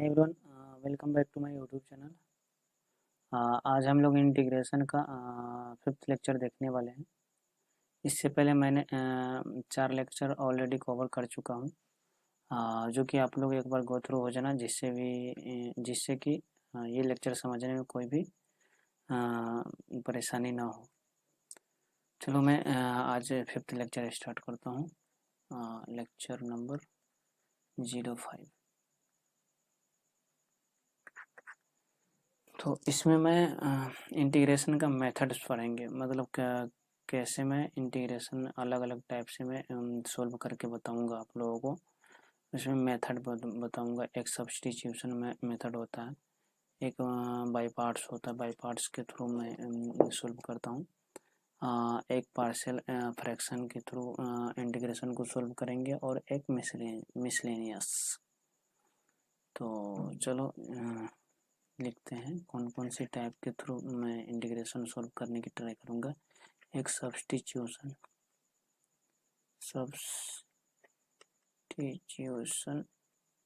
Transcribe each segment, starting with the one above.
Hi everyone, welcome back to my YouTube channel. आज हम लोग इंटीग्रेशन का फिफ्थ लेक्चर देखने वाले हैं। इससे पहले मैंने 4 लेक्चर ऑलरेडी कवर कर चुका हूँ, जो कि आप लोग एक बार गो थ्रू हो जाना, जिससे कि ये लेक्चर समझने में कोई भी परेशानी ना हो। चलो मैं आज फिफ्थ लेक्चर स्टार्ट करता हूँ। Lecture number 05। तो इसमें मैं इंटीग्रेशन का मेथड्स पढ़ेंगे, मतलब कैसे मैं इंटीग्रेशन अलग अलग टाइप से मैं सोल्व करके बताऊंगा आप लोगों को। इसमें मेथड बताऊंगा। एक सब्स्टिट्यूशन में मेथड होता है, एक बाई पार्ट्स होता है, बाई पार्ट्स के थ्रू मैं सोल्व करता हूँ। एक पार्शियल फ्रैक्शन के थ्रू इंटीग्रेशन को सोल्व करेंगे, और एक मिसलेनियस। तो चलो लिखते हैं कौन कौन सी टाइप के थ्रू मैं इंटीग्रेशन सॉल्व करने की ट्राई करूंगा। एक सब्स्टिट्यूशन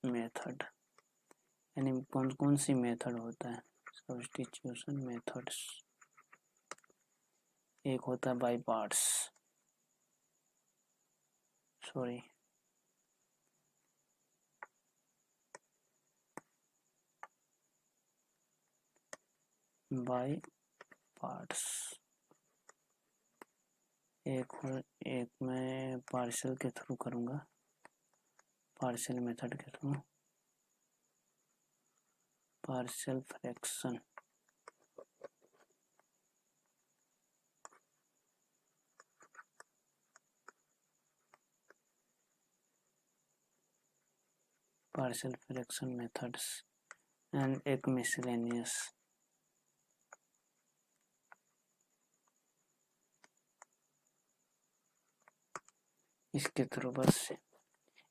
मेथड, यानी कौन कौन सी मेथड होता है सब्स्टिट्यूशन मेथड्स। एक होता है बाय पार्ट्स, बाय पार्ट्स। एक मैं पार्शियल के थ्रू करूंगा, पार्शियल मेथड के through, partial fraction. Partial fraction methods and एक मिसलेनियस। इसके थ्रू बस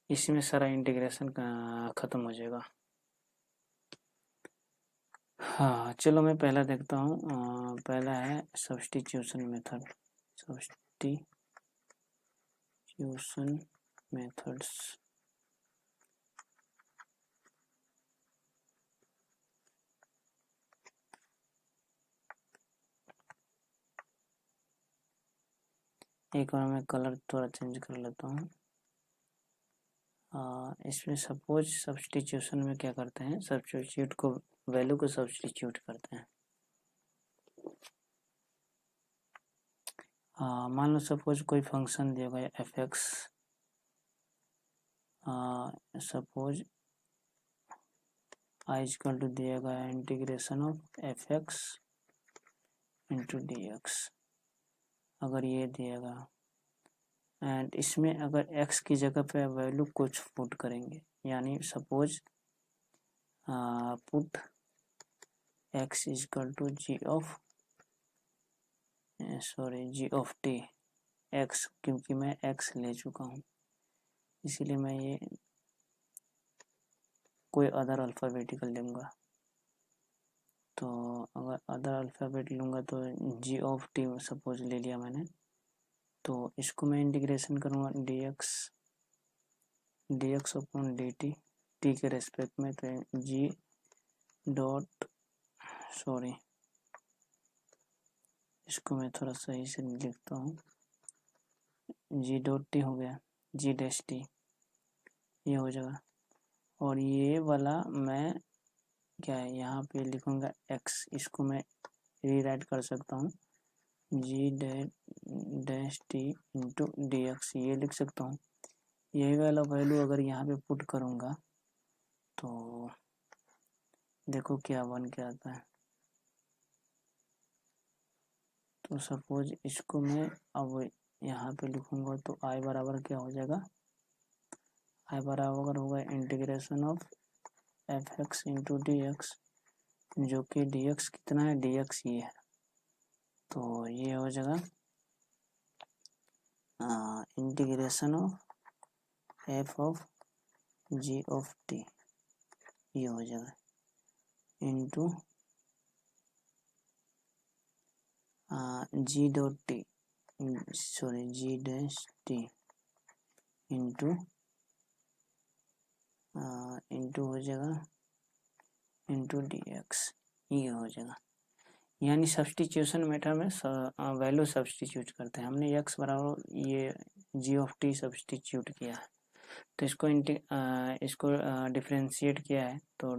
इसमें सारा इंटीग्रेशन खत्म हो जाएगा। हाँ चलो मैं पहला देखता हूँ। पहला है सब्स्टिट्यूशन मेथड। Substitution methods. एक बार मैं कलर थोड़ा चेंज कर लेता हूँ। इसमें सपोज सब्स्टिट्यूशन में क्या करते हैं, सब्स्टिट्यूट को वैल्यू को सब्स्टिट्यूट करते हैं। मान लो सपोज कोई फंक्शन दिया गया f x. Suppose I equal to दिया गया integration of f x into D x, अगर ये दिया गया, एंड इसमें अगर x की जगह पे वैल्यू कुछ पुट करेंगे, यानी suppose put x equal to g of t x, क्योंकि मैं x ले चुका हूँ इसीलिए मैं ये कोई अदर अल्फ़ाबेटिकल लूँगा। तो अगर अदर अल्फ़ाबेट लूँगा तो जी ऑफ टी सपोज ले लिया मैंने, तो इसको मैं इंटीग्रेशन करूँगा D x upon D T के रेस्पेक्ट में। तो जी डॉट इसको मैं थोड़ा सही से लिखता हूँ, जी डॉट टी हो गया, जी डैश टी ये हो जाएगा। और ये वाला मैं क्या है यहाँ पे लिखूँगा एक्स, इसको मैं रीराइट कर सकता हूँ G dash T into D x, ये लिख सकता हूँ। यही वाला वैल्यू अगर यहाँ पे पुट करूँगा तो देखो क्या बन के आता है। तो सपोज इसको मैं अब यहाँ पे लिखूँगा तो आई बराबर क्या हो जाएगा, आई बराबर होगा integration of f x into D x, जो कि डी एक्स कितना है, डी एक्स ये है, तो ये हो जाएगा integration of F of G of T, ये हो जाएगा into G dot T G dash T into हो जाएगा इंटू डी एक्स, ये हो जाएगा। यानी सब्सटीट्यूशन मेथड में वैल्यू सब्सटीट्यूट करते हैं। हमने x बराबर ये जी ऑफ टी सब्सटीट्यूट किया है, तो इसको डिफ्रेंशिएट किया है, तो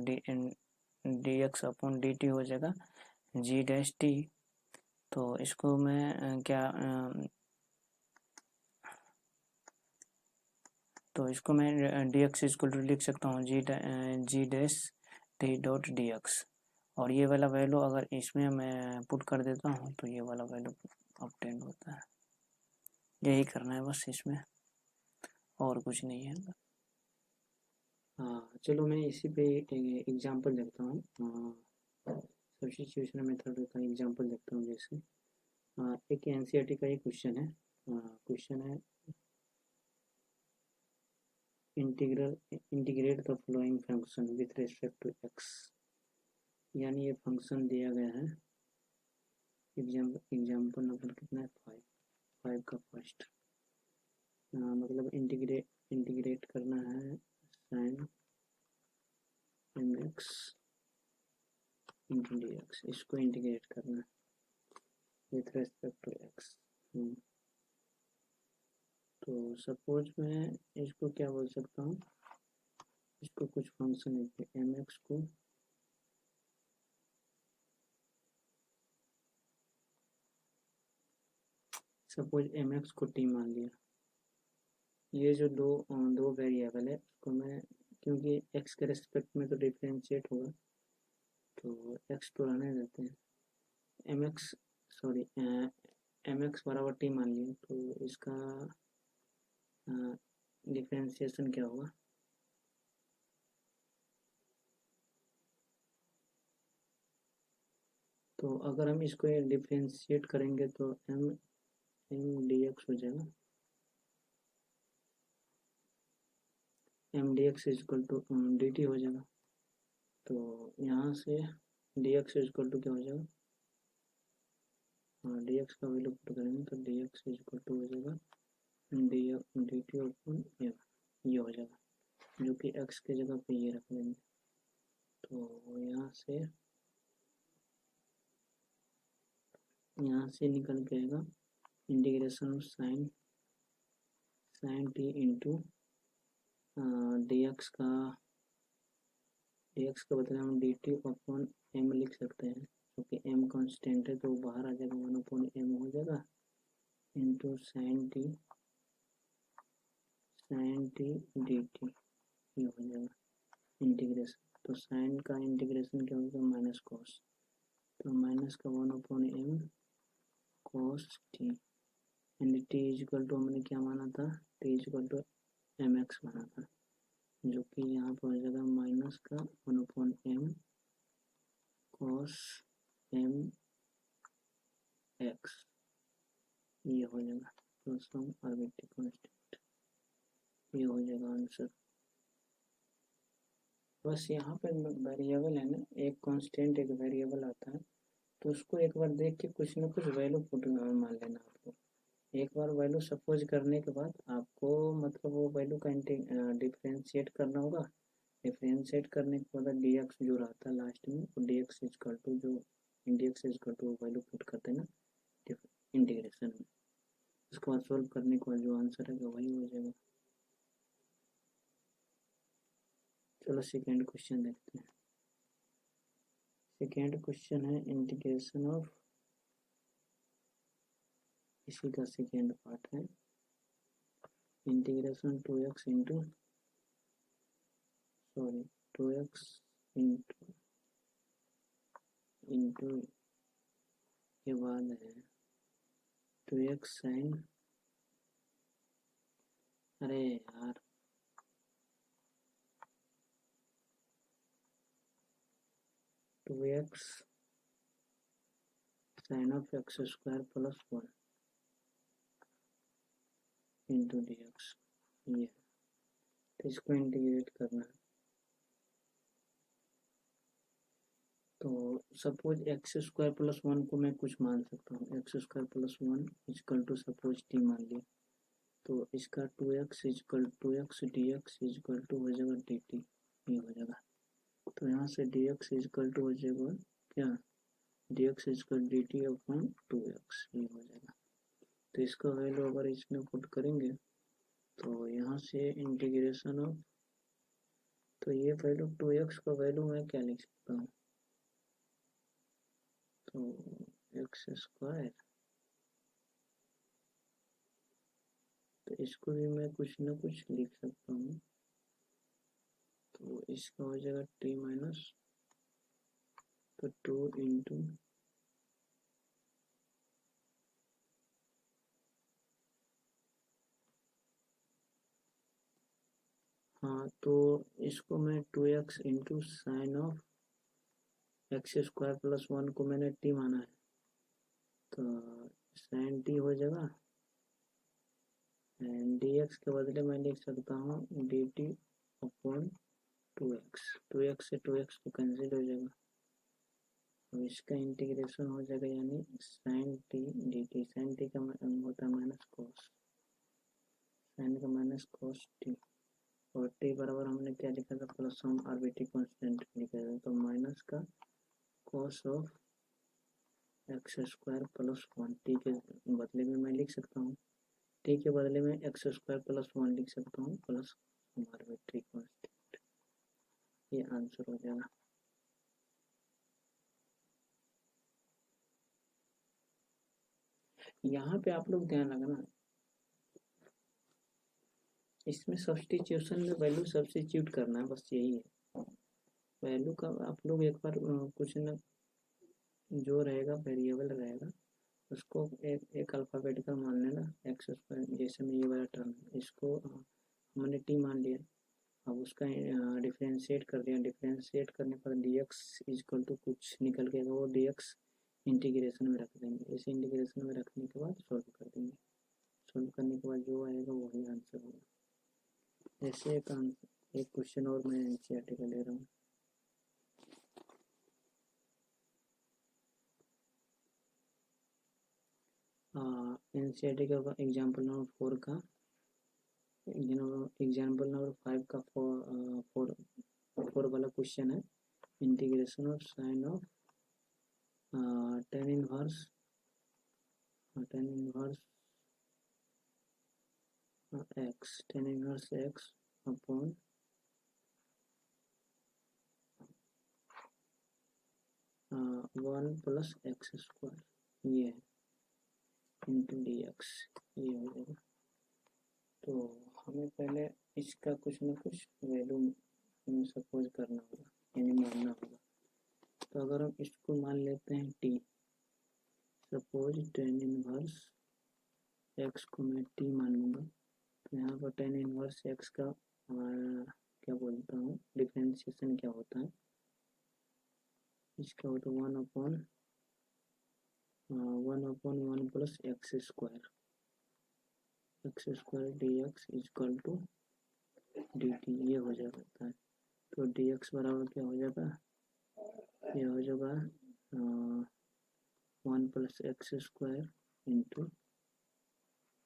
d x upon D t हो जाएगा जी डैश टी। तो इसको मैं तो इसको मैं डी एक्स इक्वल टू लिख सकता हूँ G dash T dot D X, और ये वाला वैल्यू अगर इसमें मैं पुट कर देता हूँ तो ये वाला वैल्यू ऑब्टेन होता है। यही करना है बस इसमें, और कुछ नहीं है। हाँ चलो मैं इसी पे एग्जांपल देखता हूँ, सब्स्टिट्यूशन मेथड का एग्जांपल देखता हूँ। जैसे एक एनसीईआरटी का ही क्वेश्चन है, क्वेश्चन है integrate the following function with respect to x. यानी ये फंक्शन दिया गया है, एग्जाम्पल नंबर कितना है, 5 का फर्स्ट, मतलब इंटीग्रेट करना है sine m x into D x, इसको इंटीग्रेट करना है विथ रेस्पेक्ट टू एक्स। तो सपोज मैं इसको क्या बोल सकता हूँ, इसको कुछ फंक्शन है एम एक्स को सपोज एम एक्स को टी मान लिया। ये जो दो वेरिएबल है उसको मैं, क्योंकि एक्स के रेस्पेक्ट में तो डिफ्रेंशिएट होगा, तो एक्स तो रहने देते हैं, एम एक्स बराबर टी मान लिया, तो इसका डिफ्रेंशिएशन क्या होगा, तो अगर हम इसको डिफ्रेंशिएट करेंगे तो एम डी एक्स हो जाएगा, m d x equal to d t हो जाएगा। तो यहाँ से डी एक्स इजक्वल टू क्या हो जाएगा, डी एक्स का वैल्यू पुट करेंगे तो डी एक्स इजक्वल टू हो जाएगा डी टी ओपन एम, ये हो जाएगा, जो कि एक्स के जगह पे ये रख लेंगे। तो यहाँ से निकल के आएगा integration of sine T into D x का बदले हम डी टी अपॉन एम लिख सकते हैं, क्योंकि एम कांस्टेंट है तो बाहर आ जाएगा, 1 अपॉन एम हो जाएगा into sine t d t, ये हो जाएगा इंटीग्रेशन। तो साइन का इंटीग्रेशन क्या होगा, माइनस कॉस, तो माइनस का 1 upon m cos t, and t is equal to हमने क्या माना था, t is equal to m x माना था, जो कि यहाँ पर हो जाएगा माइनस का 1 upon m cos m x, ये हो जाएगा प्लस सम आर्बिट्रेरी कांस्टेंट, ये हो जाएगा आंसर। बस यहाँ पे वेरिएबल है ना, एक कांस्टेंट एक वेरिएबल आता है, तो उसको एक बार देख के कुछ ना कुछ वैल्यू पुट मान लेना। आपको एक बार वैल्यू सपोज करने के बाद आपको मतलब वो वैल्यू का डिफ्रेंशिएट करना होगा। डिफ्रेंशिएट करने के बाद डी एक्स जो रहता है लास्ट में, वो डी एक्स इजक्वल टू जो d x equal to value put करते हैं ना इंटीग्रेशन में, उसके बाद सॉल्व करने के बाद जो आंसर है वही हो जाएगा। चलो सेकेंड क्वेश्चन देखते हैं। सेकेंड क्वेश्चन है इंटीग्रेशन ऑफ, इसी का सेकेंड पार्ट है, integration 2x into 2x into के बाद है 2x साइन, अरे यार 2x sine of X square plus 1 into D x, ये तो इसको इंटीग्रेट करना है। तो सपोज एक्स स्क्वायर प्लस 1 को मैं कुछ मान सकता हूँ, x square plus 1 is equal to suppose t मान लिया, तो इसका 2x D x is equal to हो जाएगा डी टी, ये हो जाएगा। तो यहाँ से डी एक्स इजकल टू हो जाएगा क्या, d x is equal d t upon 2x, ये हो जाएगा। तो इसका वैल्यू अगर इसमें पुट करेंगे तो यहाँ से इंटीग्रेशन ऑफ, तो ये वैल्यू 2x का वैल्यू मैं क्या लिख सकता हूँ, तो एक्स स्क्वायर, तो इसको भी मैं कुछ ना कुछ लिख सकता हूँ। तो इसका हो जाएगा टी माइनस, तो 2 इंटू, हाँ तो इसको मैं 2x into sine of X square plus 1 को मैंने टी माना है, तो साइन टी हो जाएगा, एंड डी एक्स के बदले मैं लिख सकता हूँ डी टी अपॉन 2x से 2x को कैंसिल हो जाएगा। अब इसका इंटीग्रेशन हो जाएगा, यानी sine t d t, sine t का होता है माइनस कॉस, साइन का माइनस कॉस टी, और टी बराबर हमने क्या लिखा था, प्लस सम आर्बिट्री कांस्टेंट लिखा था, तो माइनस का cos of X square plus 1, T के बदले में मैं लिख सकता हूँ, टी के बदले में एक्स स्क्वायर प्लस 1 लिख सकता हूँ, प्लस सम आर्बिट्री कांस्टेंट, ये आंसर हो जाएगा। यहाँ पे आप लोग ध्यान रखना, इसमें सब्सटीट्यूशन में वैल्यू सब्सटीट्यूट करना है, बस यही है। वैल्यू का आप लोग एक बार कुछ न, जो रहेगा वेरिएबल रहेगा उसको एक अल्फ़ाबेटिकल मान लेना, एक्स स्क्वायर, जैसे में ये वाला टर्म इसको हमने टी मान लिया, अब उसका डिफ्रेंशिएट कर दिया, डिफ्रेंशिएट करने पर डी एक्स इजकल टू कुछ निकल के वो डी एक्स इंटीग्रेशन में रख देंगे, इस इंटीग्रेशन में रखने के बाद सॉल्व कर देंगे, सॉल्व करने के बाद जो आएगा वही आंसर होगा। जैसे एक क्वेश्चन और मैं एनसीईआरटी का ले रहा हूँ, एनसीईआरटी का एग्जाम्पल नंबर 4 का, एग्जाम्पल नंबर 5 का 4 वाला क्वेश्चन है, integration of sine of ten inverse x, ten inverse x upon 1 plus x square, ये है इंटू डी एक्स, ये हो जाएगा। तो हमें पहले इसका कुछ ना कुछ वैल्यू सपोज करना होगा, यानी मानना होगा। तो अगर हम इसको मान लेते हैं T, suppose ten inverse x को मैं टी मान लूँगा, तो यहाँ पर टेन इनवर्स एक्स का क्या बोलता हूँ, डिफ्रेंशिएशन क्या होता है, इसका होता है 1 plus x square d x is equal to d t, ये हो जाता है। तो डी एक्स बराबर क्या हो जाता है, ये हो जाएगा 1 plus x square into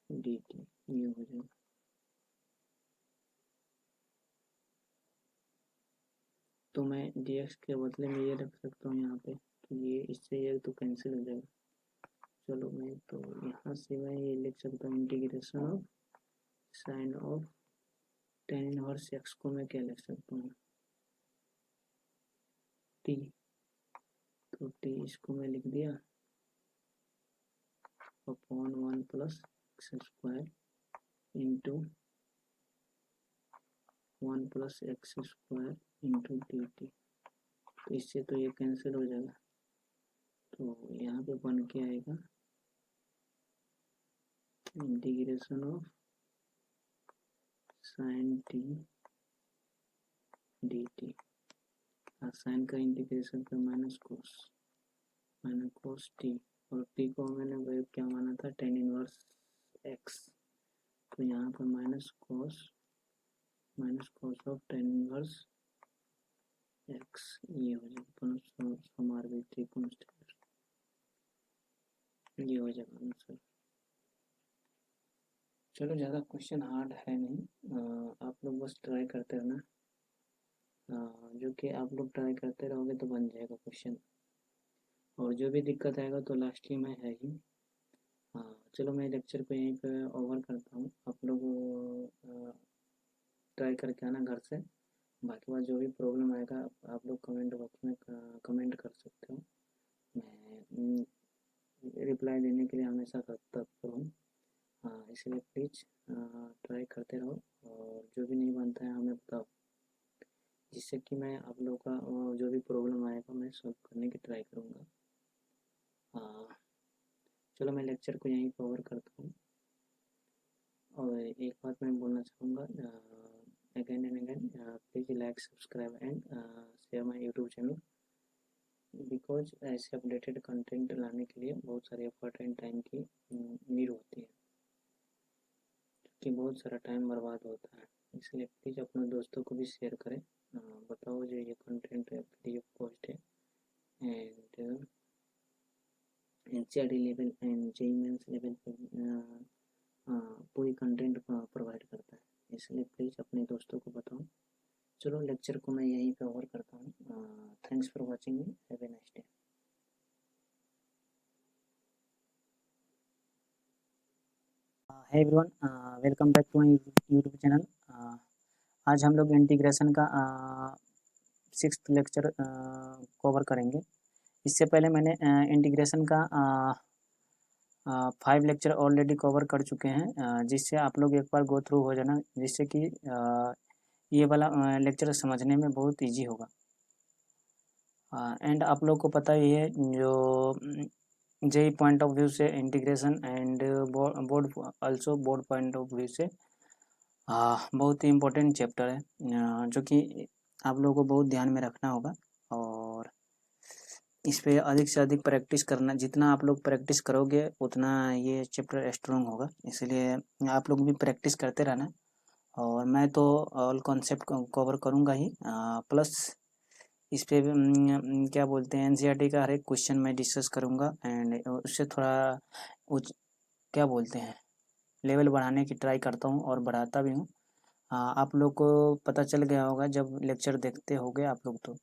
d t, ये हो जाएगा। तो मैं डी एक्स के बदले में ये रख सकता हूँ यहाँ पे, तो ये इससे ये तो कैंसिल हो जाएगा। चलो मैं तो यहाँ से मैं ये लिख सकता हूँ, integration of sine of ten inverse x को मैं क्या लिख सकता हूँ, टी, तो टी इसको मैं लिख दिया upon 1 plus x square into 1 plus x square into d t, तो इससे तो ये कैंसिल हो जाएगा, तो यहाँ पे बन के आएगा integration of sine t d t, sine का इंटीग्रेशन पर माइनस कोस टी, और टी को मैंने वही क्या माना था, टेन इनवर्स एक्स, तो यहाँ पर minus cos of ten inverse x, ये हो जाएगा सम आर्बिट्री कांस्टेंट, ये हो जाएगा आंसर। चलो ज़्यादा क्वेश्चन हार्ड है नहीं, आप लोग बस ट्राई करते रहना, जो कि आप लोग ट्राई करते रहोगे तो बन जाएगा क्वेश्चन। और जो भी दिक्कत आएगा तो लास्ट में है ही। हाँ, चलो मैं लेक्चर को यहीं पे ओवर करता हूँ। आप लोग ट्राई करके आना घर से। बाकी बात जो भी प्रॉब्लम आएगा आप लोग कमेंट बॉक्स में कमेंट कर सकते हो। मैं रिप्लाई देने के लिए हमेशा तत्पर हूँ। हाँ, इसलिए प्लीज़ ट्राई करते रहो और जो भी नहीं बनता है हमें बताओ, जिससे कि मैं आप लोगों का जो भी प्रॉब्लम आएगा मैं सॉल्व करने की ट्राई करूँगा। हाँ, चलो मैं लेक्चर को यहीं कवर करता हूँ। और एक बात मैं बोलना चाहूँगा, again and again, please like subscribe and share my YouTube channel, because ऐसे अपडेटेड कंटेंट लाने के लिए बहुत सारे एफर्ट एंड टाइम की नीड होती है, कि बहुत सारा टाइम बर्बाद होता है। इसलिए प्लीज़ अपने दोस्तों को भी शेयर करें। बताओ जो ये कंटेंट PDF पोस्ट है and NCERT level and JEE mains level पर पूरी कंटेंट प्रोवाइड करता है। इसलिए प्लीज़ अपने दोस्तों को बताओ। चलो लेक्चर को मैं यहीं पे ओवर करता हूँ। Thanks for watching me, have a nice day. Hi everyone, welcome back to my YouTube channel. आज हम लोग इंटीग्रेशन का 6th लेक्चर कवर करेंगे। इससे पहले मैंने इंटीग्रेशन का 5 लेक्चर ऑलरेडी कवर कर चुके हैं, जिससे आप लोग एक बार गो थ्रू हो जाना, जिससे कि ये वाला लेक्चर समझने में बहुत इजी होगा। एंड आप लोग को पता ही है जो JEE पॉइंट ऑफ व्यू से integration and board also board point of view से बहुत ही इम्पोर्टेंट चैप्टर है, जो कि आप लोगों को बहुत ध्यान में रखना होगा। और इस पे अधिक से अधिक प्रैक्टिस करना, जितना आप लोग प्रैक्टिस करोगे उतना ये चैप्टर स्ट्रॉन्ग होगा। इसलिए आप लोग भी प्रैक्टिस करते रहना। और मैं तो ऑल कॉन्सेप्ट कवर करूँगा ही, प्लस इस पे क्या बोलते हैं NCERT का हर एक क्वेश्चन मैं डिस्कस करूँगा एंड उससे थोड़ा क्या बोलते हैं लेवल बढ़ाने की ट्राई करता हूँ और बढ़ाता भी हूँ। आप लोग को पता चल गया होगा जब लेक्चर देखते होगे आप लोग तो।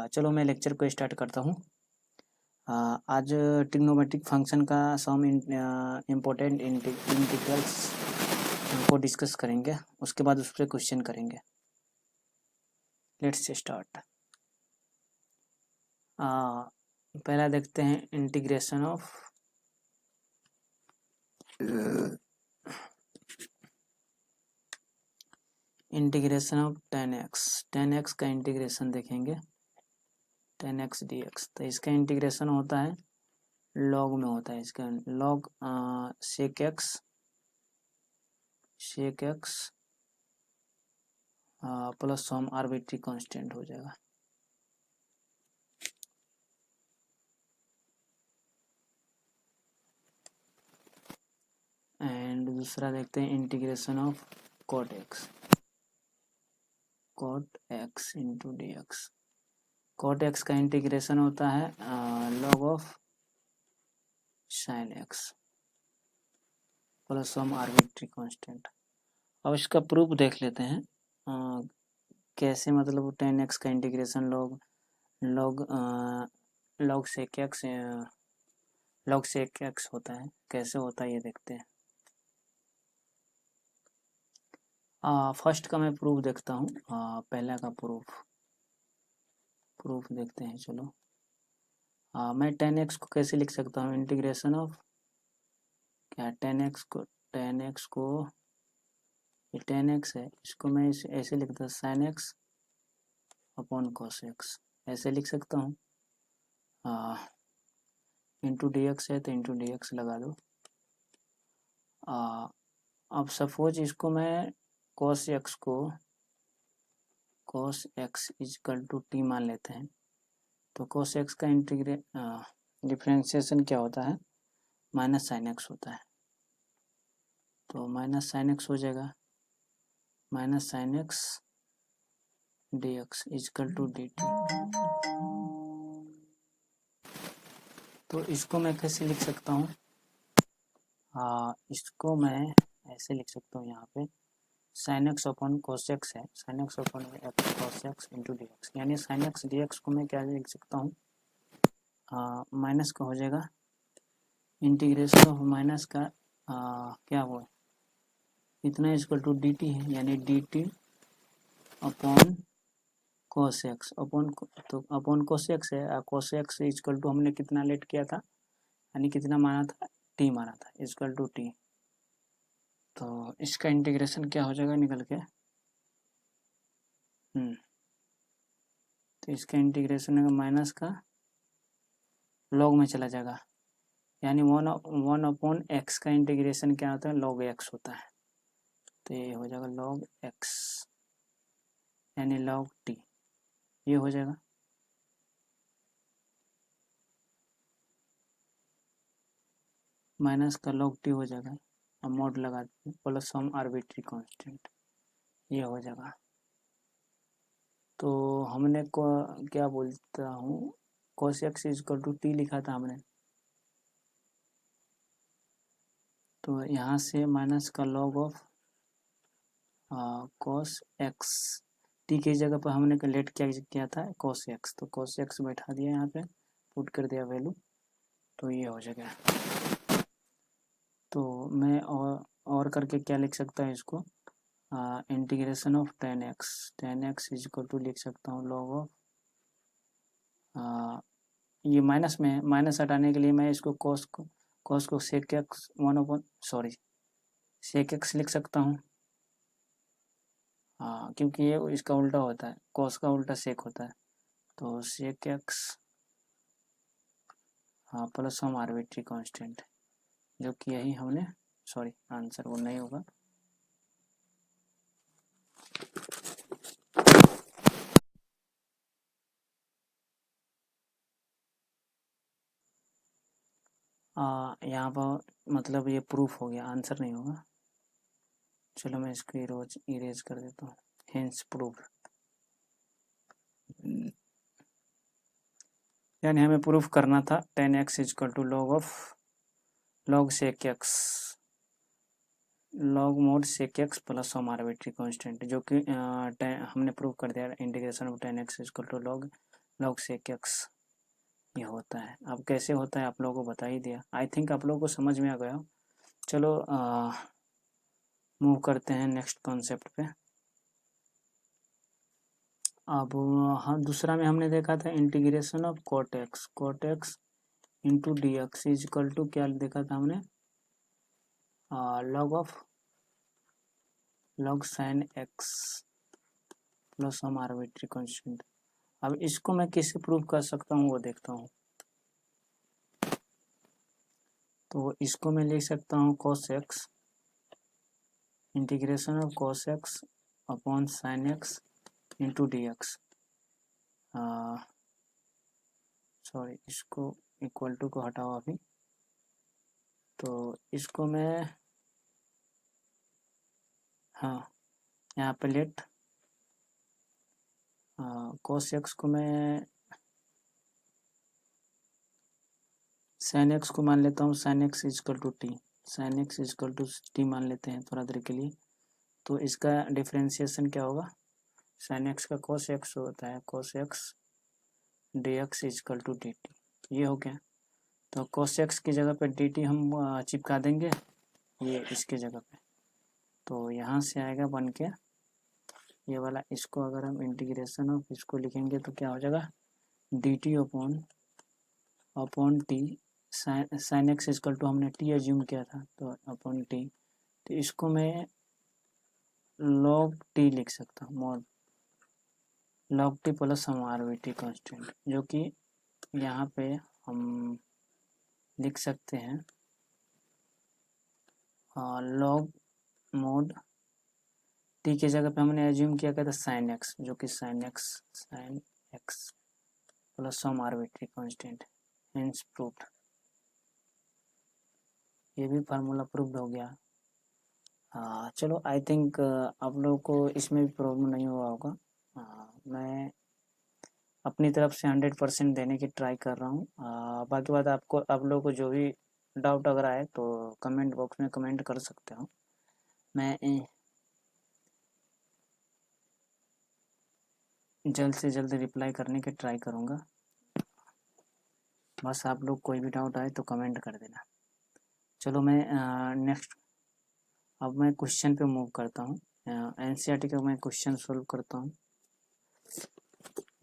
चलो मैं लेक्चर को स्टार्ट करता हूँ। आज ट्रिग्नोमेट्रिक फंक्शन का सम इम्पोर्टेंट इंटीग्रल्स को डिस्कस करेंगे, उसके बाद उस पर क्वेश्चन करेंगे। Let's start. पहला देखते हैं integration of tan x। tan x का इंटीग्रेशन देखेंगे, tan x dx। तो इसका इंटीग्रेशन होता है लॉग में होता है। इसका log sec x plus some arbitrary constant हो जाएगा। एंड दूसरा देखते हैं integration of cot x into dx। cot x का इंटीग्रेशन होता है log of sin x plus some arbitrary constant. अब इसका प्रूफ देख लेते हैं कैसे, मतलब tan x का इंटीग्रेशन log sec x होता है, कैसे होता है ये देखते हैं। फर्स्ट का मैं प्रूफ देखता हूँ। पहला का प्रूफ देखते हैं। चलो मैं tan x को कैसे लिख सकता हूँ, इंटीग्रेशन ऑफ क्या tan x को ये tan x है, इसको मैं ऐसे लिखता हूँ sin x upon cos x, ऐसे लिख सकता हूँ। इंटू dx है तो इंटू dx लगा दो। अब सपोज इसको मैं cos x is equal to t मान लेते हैं, तो cos x का डिफ्रेंशिएशन क्या होता है, माइनस साइन एक्स होता है। तो माइनस साइन एक्स हो जाएगा, minus sine x dx is equal to dt। तो इसको मैं कैसे लिख सकता हूँ, इसको मैं ऐसे लिख सकता हूँ यहाँ पे sine X upon cos X है, sine X upon cos X into D x, यानी साइन एक्स डी एक्स को मैं क्या लिख सकता हूँ, माइनस का हो जाएगा इंटीग्रेशन ऑफ माइनस का क्या हुआ इतना इक्वल टू डी टी है, यानी D t upon cos x upon, तो अपॉन कोस एक्स है, कोस एक्स इक्वल टू हमने कितना लेट किया था, यानी कितना माना था, टी माना था, इक्वल टू टी। तो इसका इंटीग्रेशन क्या हो जाएगा निकल के, तो इसका इंटीग्रेशन है माइनस का लॉग में चला जाएगा, यानी वन अपॉन एक्स का इंटीग्रेशन क्या होता है, लॉग एक्स होता है, तो ये हो जाएगा लॉग एक्स यानी लॉग टी, ये हो जाएगा। माइनस का लॉग टी हो जाएगा, अब मोड लगा देते प्लस सम आर्बिट्री कांस्टेंट, ये हो जाएगा। तो हमने को क्या बोलता हूँ, cos x equal to t लिखा था हमने, तो यहाँ से माइनस का log of cos x, t की जगह पर हमने लेट क्या किया था cos x, तो cos x बैठा दिया यहाँ पे, पुट कर दिया वैल्यू, तो ये हो जाएगा। तो मैं और करके क्या लिख सकता है इसको, integration of tan x equal to लिख सकता हूँ लॉग ऑफ, ये माइनस में है, माइनस हटाने के लिए मैं इसको कॉस को सेक एक्स सेक एक्स लिख सकता हूँ, क्योंकि ये इसका उल्टा होता है, कॉस का उल्टा सेक होता है, तो सेक x plus some arbitrary constant, जो कि यही हमने आंसर वो नहीं होगा। यहाँ पर मतलब ये प्रूफ हो गया, आंसर नहीं होगा। चलो मैं इसको इरेज कर देता हूँ, हेंस प्रूफ, यानी हमें प्रूफ करना था tan x equal to log sec x, log mod sec x plus some arbitrary constant, जो कि हमने प्रूफ कर दिया integration of tan x equal to log sec x, ये होता है। अब कैसे होता है आप लोगों को बता ही दिया, आई थिंक आप लोगों को समझ में आ गया। चलो मूव करते हैं नेक्स्ट कॉन्सेप्ट पे। अब हाँ, दूसरा में हमने देखा था integration of cot x into D x is equal to क्या देखा था हमने, log sine x plus some arbitrary constant. अब इसको मैं किससे प्रूव कर सकता हूँ वो देखता हूँ, तो इसको मैं लिख सकता हूँ cos x integration of cos x upon sine x into D x, इसको इक्वल टू को हटाओ अभी, तो इसको मैं यहाँ पे लेट cos x को मैं साइन एक्स को मान लेता हूँ, sine x is equal to t, sine x is equal to t मान लेते हैं थोड़ा देर के लिए। तो इसका डिफ्रेंशिएशन क्या होगा, साइन एक्स का cos एक्स होता है cos x D x is equal to d t, ये हो गया। तो cos एक्स की जगह पे डी टी हम चिपका देंगे ये इसके जगह पे, तो यहाँ से आएगा बन के ये वाला, इसको अगर हम इंटीग्रेशन ऑफ इसको लिखेंगे तो क्या हो जाएगा, d t upon t, sine x is equal to हमने टी एज्यूम किया था, तो अपॉन टी, तो इसको मैं लॉग टी लिख सकता हूँ, mod log T plus some arbitrary constant, जो कि यहाँ पे हम लिख सकते हैं लॉग मोड टी के जगह पे हमने एज्यूम किया था साइन एक्स, जो कि sign x plus some arbitrary constant, hence proved, ये भी फार्मूला प्रूव्ड हो गया। चलो आई थिंक आप लोगों को इसमें भी प्रॉब्लम नहीं हुआ होगा। मैं अपनी तरफ से 100% देने की ट्राई कर रहा हूँ। बाकी बात आपको आप लोगों को जो भी डाउट अगर आए तो कमेंट बॉक्स में कमेंट कर सकते हो। मैं जल्द से जल्द रिप्लाई करने के ट्राई करूँगा। बस आप लोग कोई भी डाउट आए तो कमेंट कर देना। चलो मैं अब मैं क्वेश्चन पे मूव करता हूँ। एनसीईआरटी का मैं क्वेश्चन सोल्व करता हूँ।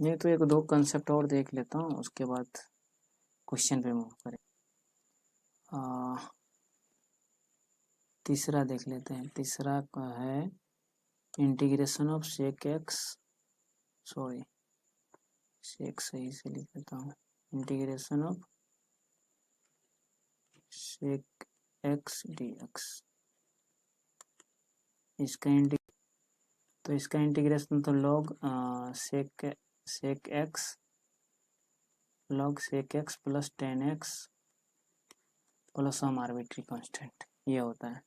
नहीं तो एक दो कंसेप्ट और देख लेता हूँ, उसके बाद क्वेश्चन पे मूव करें। तीसरा देख लेते हैं। तीसरा का है integration of sec x, sorry sec सही से लिख लेता हूँ, integration of sec x D x. इसका इंटीग्रेशन तो log sec x plus 10x plus some arbitrary constant ये होता है।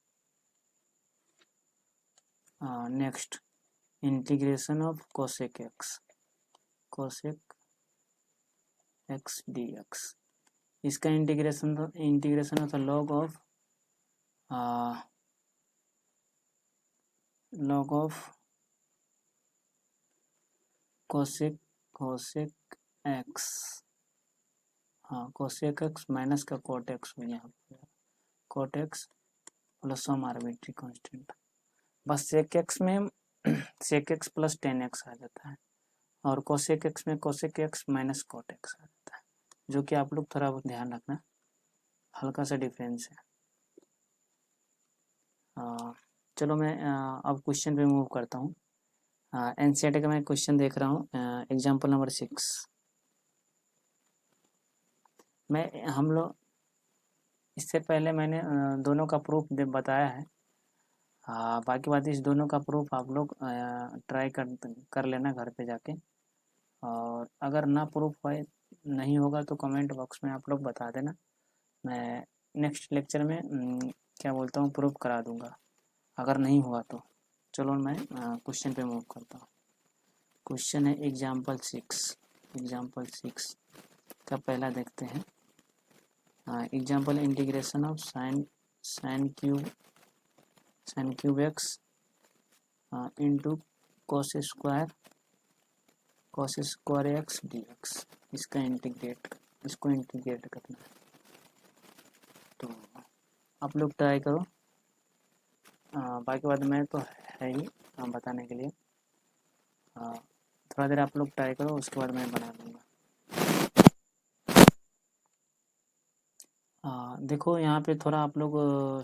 Next integration of cosec x D x. इसका इंटीग्रेशन होता है लॉग ऑफ कोसेक एक्स, हाँ कोसेक एक्स माइनस का कोट एक्स हो, यहाँ cot x plus some arbitrary constant. बस सेक एक्स में सेक एक्स प्लस 10x आ जाता है और कोसेक एक्स में cosec x minus cot x आ जाता है, जो कि आप लोग थोड़ा ध्यान रखना, हल्का सा डिफरेंस है। चलो मैं अब क्वेश्चन पे मूव करता हूँ। एनसीईआरटी का मैं क्वेश्चन देख रहा हूँ, एग्जाम्पल नंबर 6। हम लोग इससे पहले मैंने दोनों का प्रूफ बताया है। बाकी बात इस दोनों का प्रूफ आप लोग ट्राई कर लेना घर पे जाके, और अगर ना प्रूफ नहीं होगा तो कमेंट बॉक्स में आप लोग बता देना, मैं नेक्स्ट लेक्चर में क्या बोलता हूँ प्रूफ करा दूँगा अगर नहीं हुआ तो। चलो मैं क्वेश्चन पे मूव करता हूँ। क्वेश्चन है एग्जाम्पल 6 का पहला देखते हैं। Example integration of sine cube x into cos square x D x. इसको इंटीग्रेट करना है, तो आप लोग ट्राई करो। बाकी बात मैं तो है ही बताने के लिए, थोड़ा देर आप लोग ट्राई करो, उसके बाद मैं बना दूँगा। देखो यहाँ पे थोड़ा आप लोग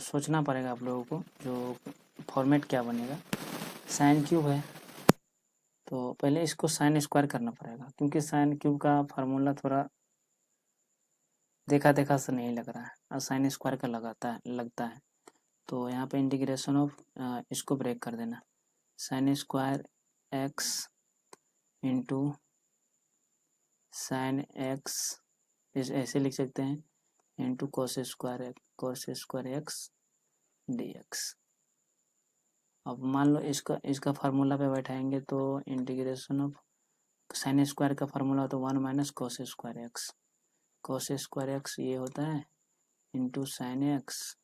सोचना पड़ेगा आप लोगों को, जो फॉर्मेट क्या बनेगा। साइन क्यूब है तो पहले इसको साइन स्क्वायर करना पड़ेगा, क्योंकि साइन क्यूब का फार्मूला थोड़ा देखा सा नहीं लग रहा है और साइन स्क्वायर का लगता है। तो यहाँ पे इंटीग्रेशन ऑफ इसको ब्रेक कर देना, sine square x into sine x ऐसे लिख सकते हैं, into cos square x D x. अब मान लो इसका फार्मूला पे बैठाएंगे तो इंटीग्रेशन ऑफ साइन स्क्वायर का फार्मूला तो 1 माइनस कॉस स्क्वायर एक्स ये होता है into sine x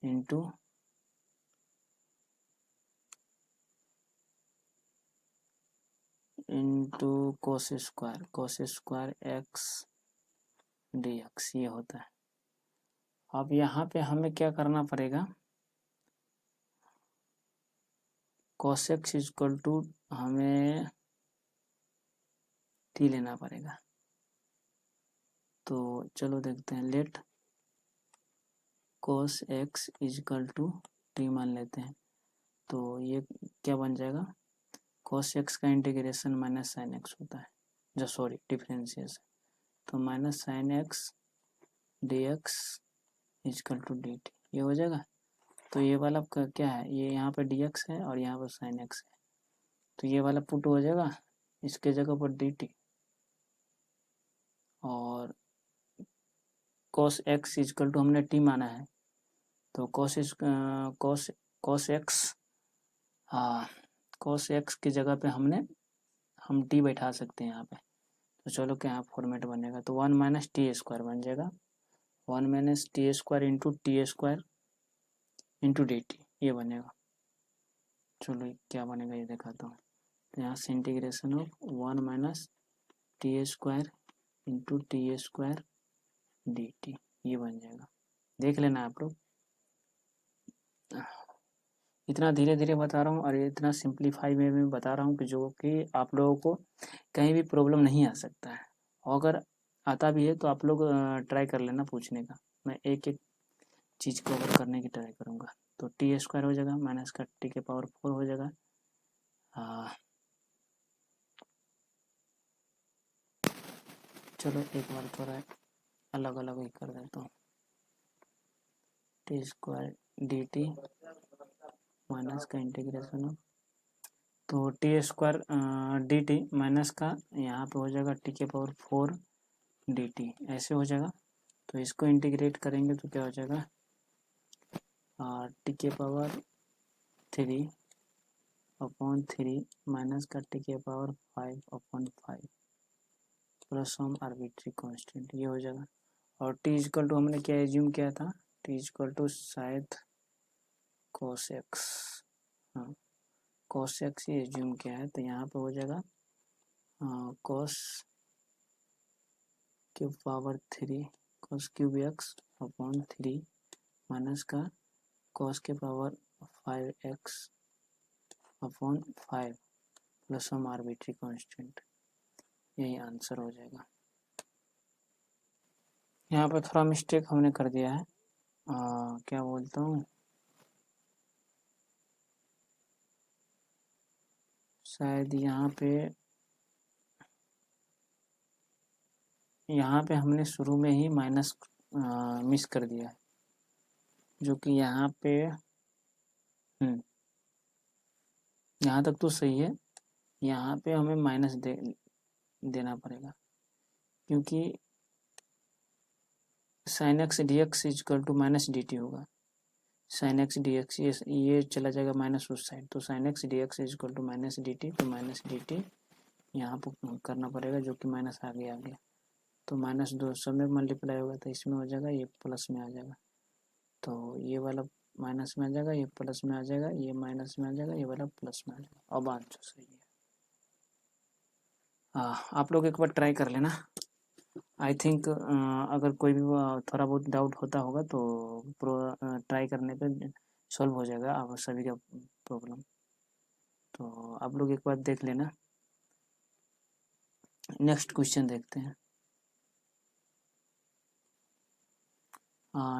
into cos square x D x ये होता है। अब यहाँ पे हमें क्या करना पड़ेगा, कॉस एक्स इक्वल टू हमें टी लेना पड़ेगा। तो चलो देखते हैं, let cos x equal to t मान लेते हैं। तो ये क्या बन जाएगा, कॉस एक्स का इंटीग्रेशन माइनस साइन एक्स होता है, जो सॉरी डिफरेंशिएशन, तो minus sine x D x equal to d t ये हो जाएगा। तो ये वाला क्या है, ये यहाँ पे डी एक्स है और यहाँ पर साइन एक्स है, तो ये वाला पुट हो जाएगा इसके जगह पर डी टी, और कॉस एक्स इक्वल टू हमने टी माना है, तो कॉस एक्स की जगह पे हम टी बैठा सकते हैं यहाँ पे। तो चलो क्या फॉर्मेट बनेगा, तो 1 माइनस टी स्क्वायर बन जाएगा, 1 minus t square into T square into d t ये बनेगा। चलो क्या बनेगा ये दिखाता हूँ, तो यहाँ से integration of 1 minus t square into T square d t, ये बन जाएगा। देख लेना आप लोग, इतना धीरे धीरे बता रहा हूँ और इतना सिंप्लीफाई में बता रहा हूँ कि जो कि आप लोगों को कहीं भी प्रॉब्लम नहीं आ सकता है। और अगर आता भी है तो आप लोग ट्राई कर लेना पूछने का, मैं एक एक चीज़ कवर करने की ट्राई करूँगा। तो टी स्क्वायर हो जाएगा माइनस का टी के पावर 4 हो जाएगा। चलो एक बार थोड़ा अलग अलग ही कर देता हूँ। T square d t minus का इंटीग्रेशन ऑफ, तो t square d t minus का यहाँ पे हो जाएगा टी के पावर 4 डी टी, ऐसे हो जाएगा। तो इसको इंटीग्रेट करेंगे तो क्या हो जाएगा, टी के पावर 3 अपॉन 3 माइनस का टी के power 5 upon 5 plus some arbitrary constant, ये हो जाएगा। और टी इक्वल टू हमने क्या एज्यूम किया था, टी इक्वल टू शायद cos x, हाँ cos x ये एज्यूम किया है। तो यहाँ पे हो जाएगा cos cube power 3 cos cube x upon 3 minus का cos के power 5x upon 5 plus some arbitrary constant, यही आंसर हो जाएगा। यहाँ पे थोड़ा मिस्टेक हमने कर दिया है, क्या बोलता हूँ, शायद यहाँ पे हमने शुरू में ही माइनस मिस कर दिया है, जो कि यहाँ पे यहाँ तक तो सही है, यहाँ पे हमें माइनस देना पड़ेगा, क्योंकि sine x D x is equal to minus d t होगा। साइन एक्स डी एक्स ये चला जाएगा माइनस उस साइड, तो sine x D x is equal to minus d t, तो माइनस डी टी यहाँ पर करना पड़ेगा, जो कि माइनस आ गया तो माइनस 200 में मल्टीप्लाई होगा तो इसमें हो जाएगा, ये प्लस में आ जाएगा। तो ये वाला माइनस में आ जाएगा, ये प्लस में आ जाएगा, ये माइनस में आ जाएगा, ये वाला प्लस में आ जाएगा। अब आंसर सही है। आप लोग एक बार ट्राई कर लेना। आई थिंक अगर कोई भी थोड़ा बहुत डाउट होता होगा तो ट्राई करने पे सॉल्व हो जाएगा आप सभी का प्रॉब्लम। तो आप लोग एक बार देख लेना। नेक्स्ट क्वेश्चन देखते हैं।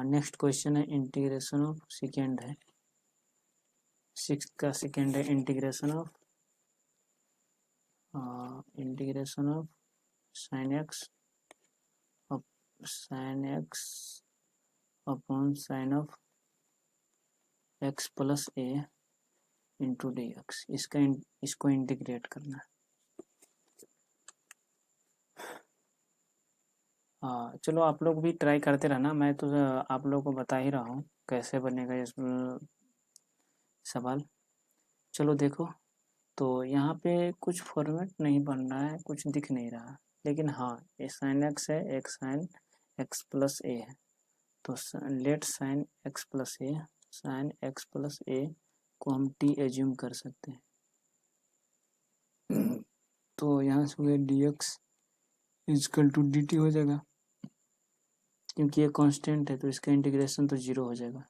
नेक्स्ट क्वेश्चन है इंटीग्रेशन ऑफ, सेकेंड है 6 का सेकेंड है integration of sign X upon sine of x plus A into D x, इसको इंटीग्रेट करना है। चलो आप लोग भी ट्राई करते रहना, मैं तो आप लोगों को बता ही रहा हूँ कैसे बनेगा इस सवाल। चलो देखो, तो यहाँ पे कुछ फॉर्मेट नहीं बन रहा है, कुछ दिख नहीं रहा, लेकिन हाँ ये साइन एक्स है, एक साइन एक्स प्लस ए है, तो लेट साइन एक्स प्लस ए, साइन एक्स प्लस ए को हम टी एज्यूम कर सकते हैं। तो यहाँ से हो गया d x is equal to d t हो जाएगा, क्योंकि ये कांस्टेंट है तो इसका इंटीग्रेशन तो 0 हो जाएगा।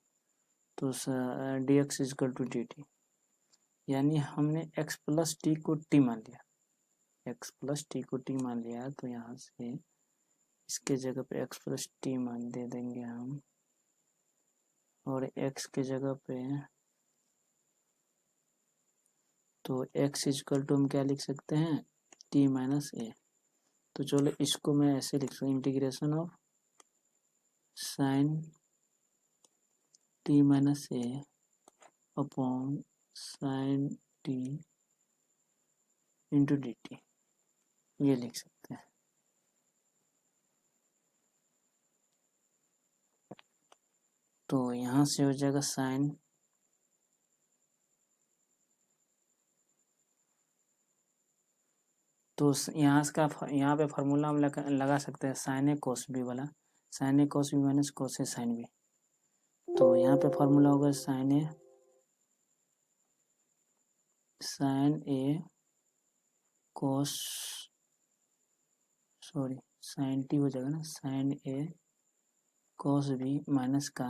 तो d x is equal to d t, यानी हमने x प्लस टी को टी मान लिया, x प्लस टी को टी मान लिया, तो यहाँ से इसके जगह पे x प्लस टी मान दे देंगे हम, और x के जगह पे तो x इजकल टू हम क्या लिख सकते हैं, t माइनस ए। तो चलो इसको मैं ऐसे लिख सकता हूँ, integration of sine T minus a upon sine T into d t, ये लिख सकते हैं। तो यहाँ से हो जाएगा साइन, तो यहाँ पे फार्मूला हम लगा सकते हैं साइन ए कोस बी वाला, sine a cos b minus cos a sine b. तो यहाँ पे फार्मूला होगा sine a cos sorry sine t हो जाएगा ना, sine a cos b minus का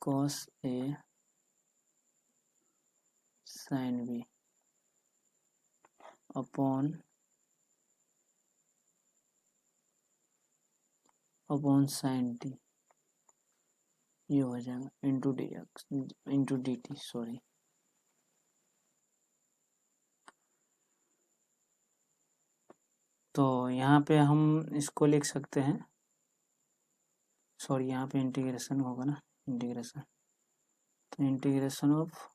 cos a sine b upon sine t, ये हो जाएगा into D x into d t sorry. तो यहाँ पे हम इसको लिख सकते हैं, सॉरी यहाँ पे इंटीग्रेशन होगा ना, इंटीग्रेशन, तो integration of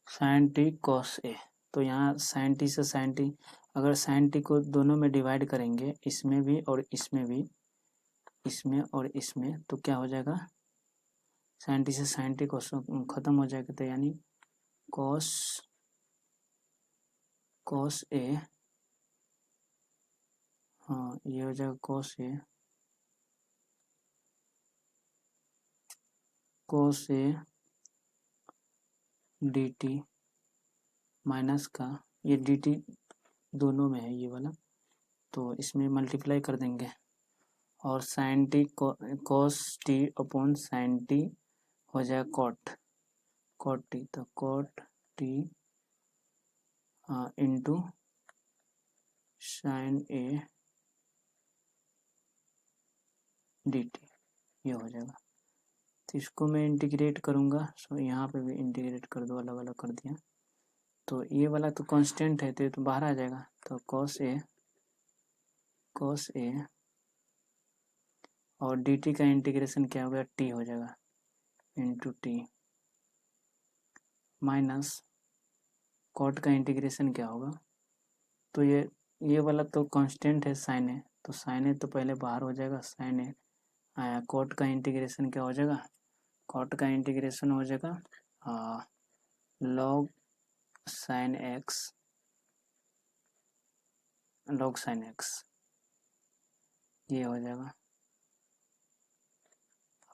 sine t cos a. तो यहाँ साइन टी से साइन टी, अगर साइन टी को दोनों में डिवाइड करेंगे, इसमें भी और इसमें भी, इसमें और इसमें, तो क्या हो जाएगा, साइन टी से साइन टी कॉस खत्म हो जाएगा, तो यानी कॉस कॉस ए, हाँ ये हो जाएगा cos A d t minus का, ये डी टी दोनों में है ये वाला, तो इसमें मल्टीप्लाई कर देंगे, और sine t cos t upon sine t हो जाएगा कॉट टी, तो cot t into sine a d t, ये हो जाएगा। तो इसको मैं इंटीग्रेट करूँगा, सो यहाँ पे भी इंटीग्रेट कर दो, अलग अलग कर दिया, तो ये वाला तो कांस्टेंट है, तो ये तो बाहर आ जाएगा, तो कॉस ए और डी टी का इंटीग्रेशन क्या हो गया, टी हो जाएगा इंटू टी माइनस कॉट का इंटीग्रेशन क्या होगा, तो ये वाला तो कांस्टेंट है साइन ए, तो साइन ए तो पहले बाहर हो जाएगा, साइन ए आया, कॉट का इंटीग्रेशन क्या हो जाएगा, कॉट का इंटीग्रेशन हो जाएगा log sine x, log sine x, ये हो जाएगा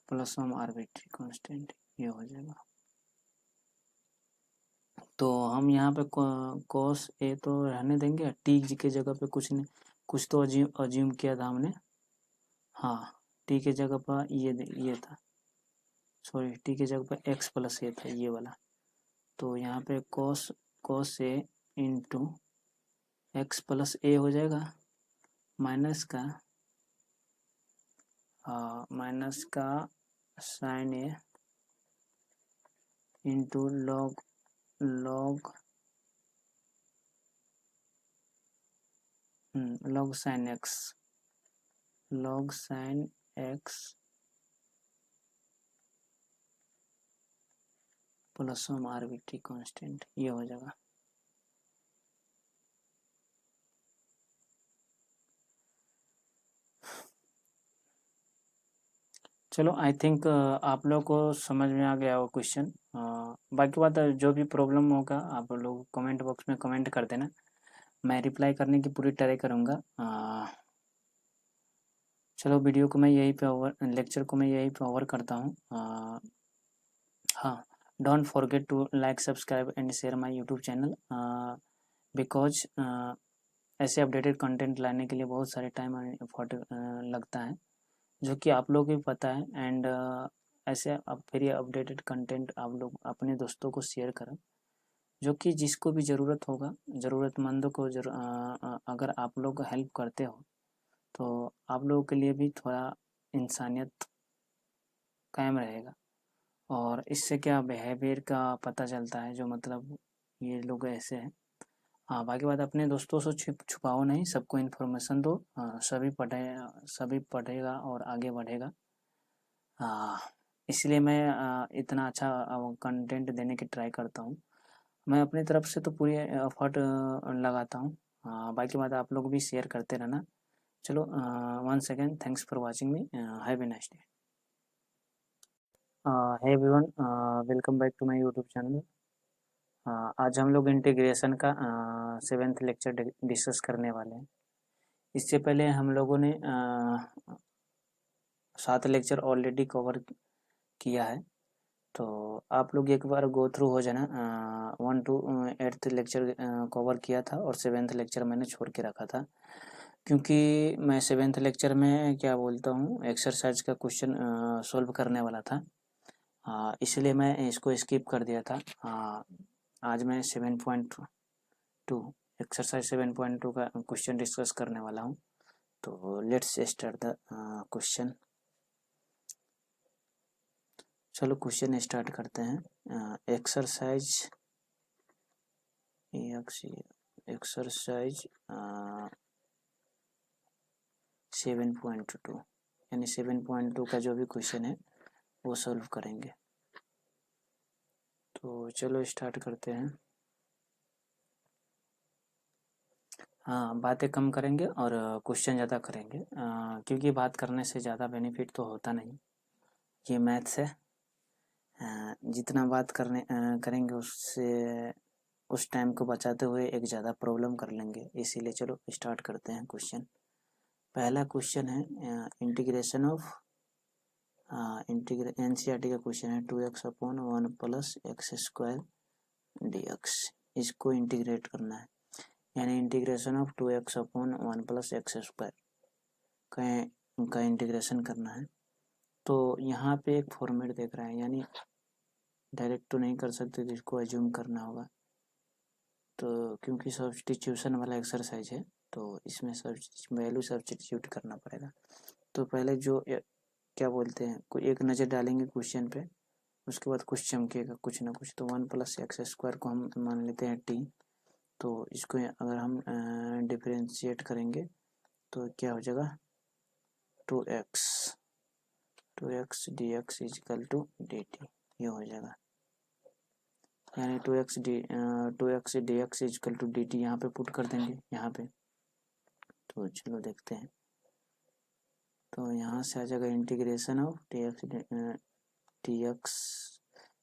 प्लस सम आर्बिट्री कांस्टेंट, ये हो जाएगा। तो हम यहाँ पे कॉस ए तो रहने देंगे, टी के जगह पे कुछ तो अज्यूम किया था हमने, हाँ टी के जगह पर ये था, सॉरी टी के जगह पर एक्स प्लस ए था ये वाला, तो यहाँ पे cos a into x plus a हो जाएगा, माइनस का sine a into log sine x plus some arbitrary constant, ये हो जाएगा। चलो आई थिंक आप लोग को समझ में आ गया वो क्वेश्चन, बाकी बात जो भी प्रॉब्लम होगा आप लोग कमेंट बॉक्स में कमेंट कर देना, मैं रिप्लाई करने की पूरी ट्राई करूँगा। चलो वीडियो को मैं यहीं पे लेक्चर को मैं यहीं पे ओवर करता हूँ। हाँ, don't forget to like subscribe and share my YouTube channel, because ऐसे अपडेटेड कंटेंट लाने के लिए बहुत सारे टाइम एंड एफर्ट लगता है, जो कि आप लोग भी पता है, एंड ऐसे अब फिर ये अपडेटेड कंटेंट आप लोग अपने दोस्तों को शेयर करें, जो कि जिसको भी ज़रूरत होगा, ज़रूरतमंदों को अगर आप लोग हेल्प करते हो तो आप लोगों के लिए भी थोड़ा इंसानियत कायम रहेगा, और इससे क्या बिहेवियर का पता चलता है, जो मतलब ये लोग ऐसे हैं। हाँ, बाकी बात अपने दोस्तों से छुपाओ नहीं, सबको इन्फॉर्मेशन दो, सभी पढ़ेगा और आगे बढ़ेगा। इसलिए मैं इतना अच्छा कंटेंट देने की ट्राई करता हूँ, मैं अपनी तरफ से तो पूरी एफर्ट लगाता हूँ। बाकी बात आप लोग भी शेयर करते रहना। चलो once again thanks for watching me, have a nice day. Hey everyone, welcome back to my YouTube channel. आज हम लोग इंटीग्रेशन का 7th लेक्चर डिस्कस करने वाले हैं। इससे पहले हम लोगों ने 7 लेक्चर ऑलरेडी कवर किया है, तो आप लोग एक बार गो थ्रू हो जाना। 1 to 8th लेक्चर कवर किया था और 7th लेक्चर मैंने छोड़ के रखा था, क्योंकि मैं 7th लेक्चर में क्या बोलता हूँ एक्सरसाइज का क्वेश्चन सॉल्व करने वाला था, इसलिए मैं इसको स्किप कर दिया था। आज मैं 7.2 एक्सरसाइज 7.2 का क्वेश्चन डिस्कस करने वाला हूँ। तो लेट्स स्टार्ट द क्वेश्चन। चलो क्वेश्चन स्टार्ट करते हैं। एक्सरसाइज 7.2 यानी 7.2 का जो भी क्वेश्चन है वो सॉल्व करेंगे। तो चलो स्टार्ट करते हैं। बातें कम करेंगे और क्वेश्चन ज़्यादा करेंगे, क्योंकि बात करने से ज़्यादा बेनिफिट तो होता नहीं। ये मैथ्स है, जितना बात करेंगे उससे उस टाइम को बचाते हुए एक ज़्यादा प्रॉब्लम कर लेंगे, इसीलिए चलो स्टार्ट करते हैं क्वेश्चन। पहला क्वेश्चन है इंटीग्रेशन ऑफ NCERT का क्वेश्चन है 2x upon 1 plus x square dx। इसको इंटीग्रेट करना है, यानी integration of 2x upon 1 plus x square का इंटीग्रेशन करना है। तो यहाँ पे एक फॉर्मेट देख रहा है, यानी डायरेक्ट तो नहीं कर सकते, तो इसको एज्यूम करना होगा। तो क्योंकि सब्स्टिट्यूशन वाला एक्सरसाइज है तो इसमें वैल्यू सब्स्टिट्यूट करना पड़ेगा। तो पहले जो क्या बोलते हैं, कोई एक नज़र डालेंगे क्वेश्चन पे, उसके बाद कुछ चमकेगा कुछ ना कुछ। तो 1 प्लस एक्स स्क्वायर को हम मान लेते हैं t। तो इसको अगर हम डिफरेंशिएट करेंगे तो क्या हो जाएगा 2x dx is equal to dt, ये हो जाएगा। यानी 2x dx is equal to dt यहाँ पे पुट कर देंगे यहाँ पे। तो चलो देखते हैं। तो यहाँ से आ जाएगा integration of dx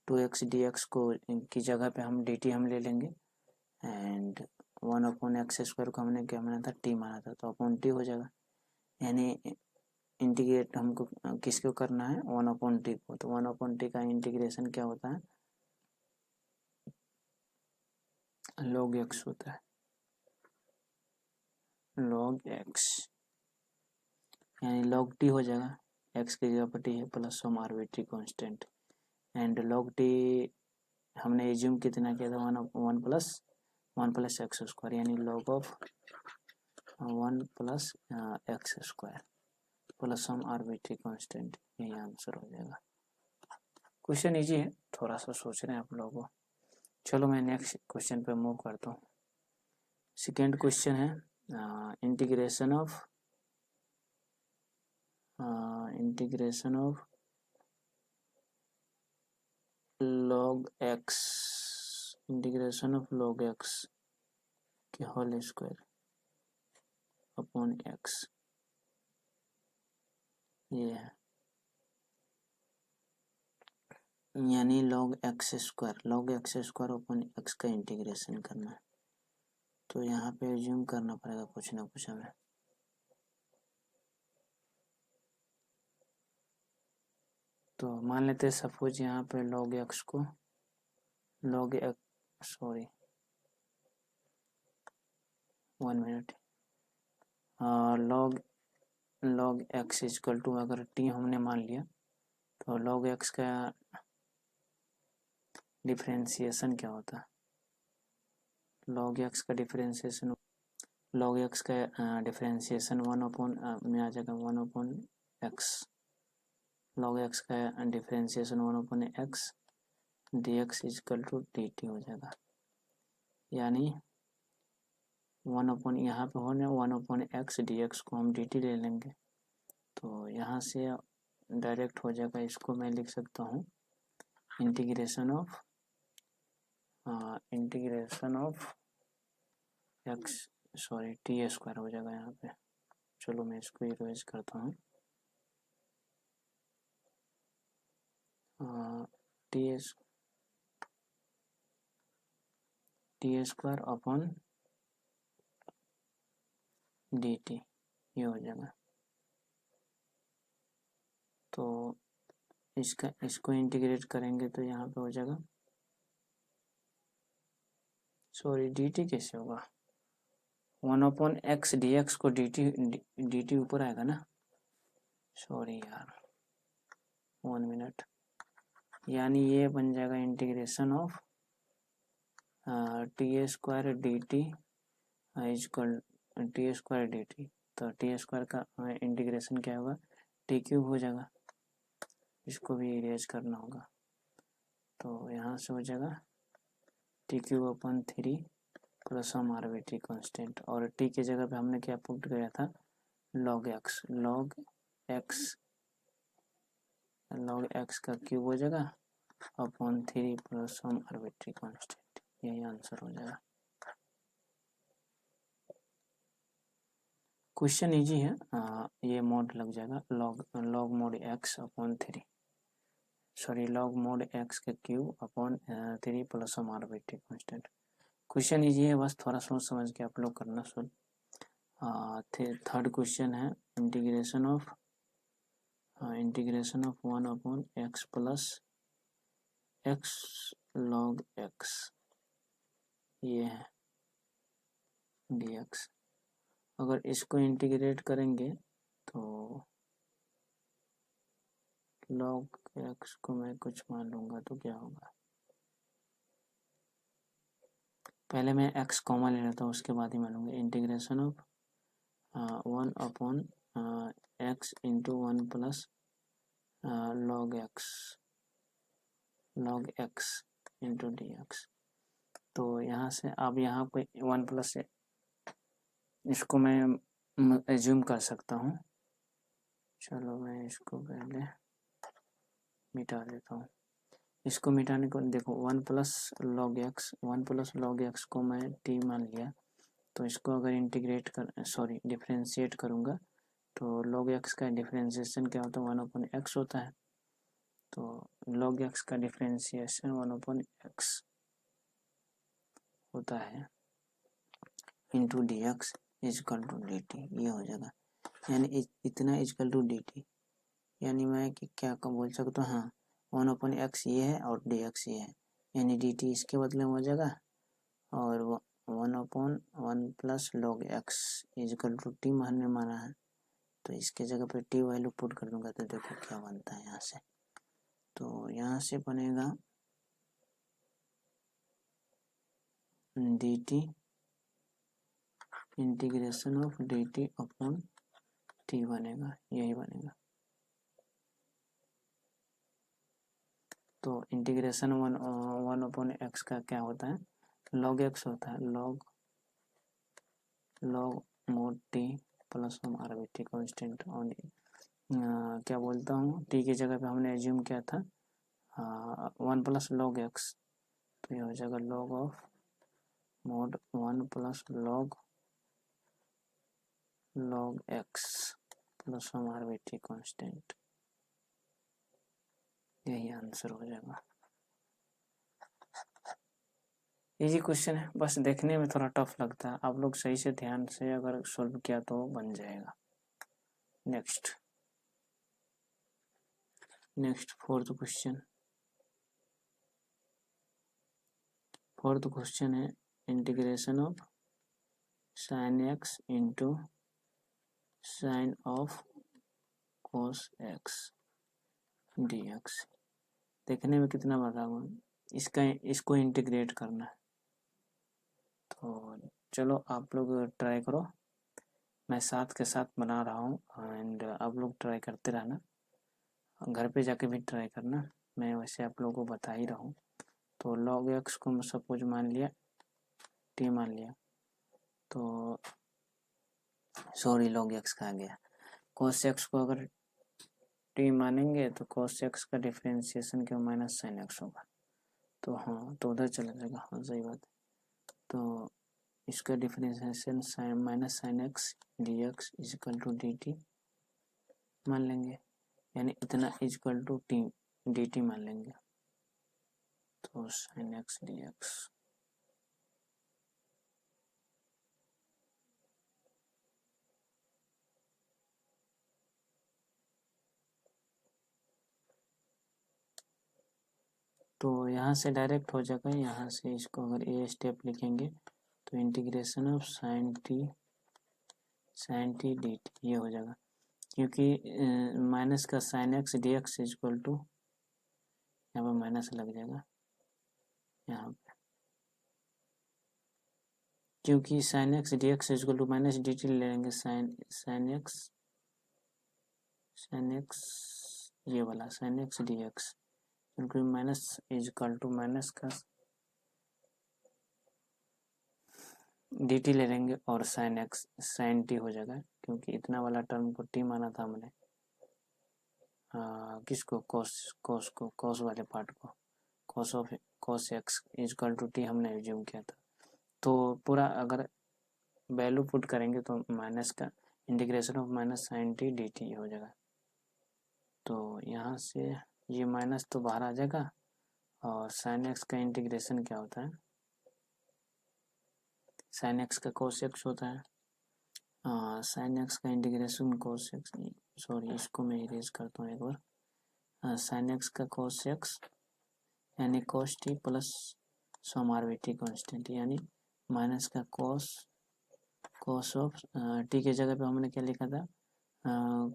2x dx को की जगह पे हम dt हम ले लेंगे, एंड 1 अपॉन एक्स स्क्वायर को हमने क्या माना था, t माना था, तो अपॉन t हो जाएगा। यानी इंटीग्रेट हमको किसको करना है, 1 अपॉन t को। तो 1 अपॉन t का इंटीग्रेशन क्या होता है, log x होता है, log x, यानी log t हो जाएगा। x की जगह पर t है plus some arbitrary constant, and log t हमने एज्यूम कितना किया था, 1 प्लस एक्स स्क्वायर, यानी log of 1 plus x square plus some arbitrary constant, यही आंसर हो जाएगा। क्वेश्चन इजी है, थोड़ा सा सोच रहे हैं आप लोगों को। चलो मैं नेक्स्ट क्वेश्चन पे मूव करता हूँ। सेकेंड क्वेश्चन है integration of log x, integration of log x के होल स्क्वायर अपॉन x, ये है, यानी log x square upon x का इंटीग्रेशन करना है। तो यहाँ पे एज्यूम करना पड़ेगा कुछ ना कुछ हमें। तो मान लेते हैं सपोज यहाँ पे log x को log x 1 minute, log x is equal to, अगर t हमने मान लिया तो log x का डिफरेंशिएशन क्या होता है, log x का डिफरेंशिएशन 1 अपॉन में आ जाएगा 1 अपॉन x, log x का differentiation 1 upon x dx is equal to dt हो जाएगा। यानी 1 अपॉन यहाँ पे होने 1 अपॉन x dx को हम dt ले लेंगे। तो यहाँ से डायरेक्ट हो जाएगा, इसको मैं लिख सकता हूँ integration of x T square हो जाएगा यहाँ पे। चलो मैं इसको इरेज करता हूँ, T square upon D t, ये हो जाएगा। तो इसको इंटीग्रेट करेंगे तो यहाँ पे हो जाएगा, सॉरी dt कैसे होगा, 1/x dx को dt ऊपर आएगा ना, सॉरी यार 1 मिनट, यानी ये बन जाएगा integration of t square d t is equal t square d t, तो टी स्क्वायर का इंटीग्रेशन क्या होगा, टी क्यूब हो जाएगा, इसको भी इरेज करना होगा, तो यहाँ से हो जाएगा टी क्यूब अपन 3 प्लस सम आर्बिट्री कांस्टेंट, और टी की जगह पे हमने क्या पुट किया था, log x का क्यूब हो जाएगा upon 3 plus some arbitrary constant, यही आंसर हो जाएगा। क्वेश्चन इजी है, ये मोड लग जाएगा log mod x upon 3, sorry log mod x का cube upon 3 plus some arbitrary constant. Question easy है, बस थोड़ा सोच समझ के आप लोग करना। सुन, थर्ड क्वेश्चन है integration of 1 upon x plus x log x, ये है dx। अगर इसको इंटीग्रेट करेंगे तो log x को मैं कुछ मान लूँगा तो क्या होगा, पहले मैं x कॉमन ले लेता हूँ, उसके बाद ही मानूंगा। Integration of 1 upon x into 1 plus log x into dx। तो यहाँ से अब यहाँ पे 1 प्लस इसको मैं एज्यूम कर सकता हूँ, चलो मैं इसको पहले मिटा देता हूँ। इसको मिटाने को देखो 1 प्लस log x को मैं t मान लिया, तो इसको अगर इंटीग्रेट डिफरेंशिएट करूँगा तो log x का डिफरेंशिएशन क्या होता है, 1/x होता है, तो log x का डिफरेंशिएशन 1/x होता है into dx is equal to dt, ये हो जाएगा, यानी इतना इजकल टू dt, यानी मैं क्या बोल सकता हूँ, हाँ 1/x ये है और dx ये है, यानी dt इसके बदले में हो जाएगा, और 1/1 plus log x is equal to t हमने माना है, तो इसके जगह पे t वैल्यू पुट कर दूंगा तो देखो क्या बनता है यहाँ से, तो यहाँ से बनेगा dt integration of dt upon t बनेगा, यही बनेगा। तो इंटीग्रेशन 1/x का क्या होता है, log x होता है, log mod t प्लस हम आर्बिट्री कांस्टेंट, और क्या बोलता हूँ, t की जगह पे हमने एज्यूम किया था 1 प्लस log x, तो ये हो जाएगा log of mod 1 plus log x plus हम आर्बिट्री कांस्टेंट, यही आंसर हो जाएगा। इजी क्वेश्चन है, बस देखने में थोड़ा टफ लगता है, आप लोग सही से ध्यान से अगर सॉल्व किया तो बन जाएगा। नेक्स्ट फोर्थ क्वेश्चन है integration of sin x into sine of cos x dx। देखने में कितना बड़ा हुआ, इसको इंटीग्रेट करना है, तो चलो आप लोग ट्राई करो, मैं साथ के साथ बना रहा हूँ, एंड आप लोग ट्राई करते रहना, घर पे जाके भी ट्राई करना, मैं वैसे आप लोगों को बता ही रहा हूँ। तो log x को सपोज मान लिया, t मान लिया, तो सॉरी log x का आ गया, cos x को अगर t मानेंगे तो cos x का डिफरेंशिएशन क्यों माइनस साइन x होगा, तो हाँ तो उधर चला जाएगा, हाँ सही बात। तो इसका differentiation minus sine x dx is equal to dt मान लेंगे, यानी इतना इजकल टू t dt मान लेंगे, तो साइन एक्स dx। तो यहाँ से डायरेक्ट हो जाएगा, यहाँ से इसको अगर ये स्टेप लिखेंगे तो integration of sine t d t ये हो जाएगा, क्योंकि माइनस का sine x D x equal to, यहाँ पर माइनस लग जाएगा यहाँ पे, क्योंकि sine x D x equal to minus d t ले लेंगे, साइन एक्स ये वाला साइन एक्स डी एक्स, क्योंकि माइनस इजक्वल टू माइनस का डी टी ले लेंगे और साइन टी हो जाएगा, क्योंकि इतना वाला टर्म को टी माना था हमने, किसको कॉस वाले पार्ट को, cos x equal to t हमने एज्यूम किया था। तो पूरा अगर वैल्यू पुट करेंगे तो माइनस का integration of minus sine t d t हो जाएगा। तो यहाँ से ये माइनस तो बाहर आ जाएगा, और साइन एक्स का इंटीग्रेशन क्या होता है, साइन एक्स का कोस एक्स होता है, साइन एक्स का इंटीग्रेशन कोस एक्स, सॉरी इसको मैं इरेज करता हूँ एक बार, साइन एक्स का कोस एक्स यानी cos t plus some arbitrary constant, यानी माइनस का कोस ऑफ टी के जगह पे हमने क्या लिखा था,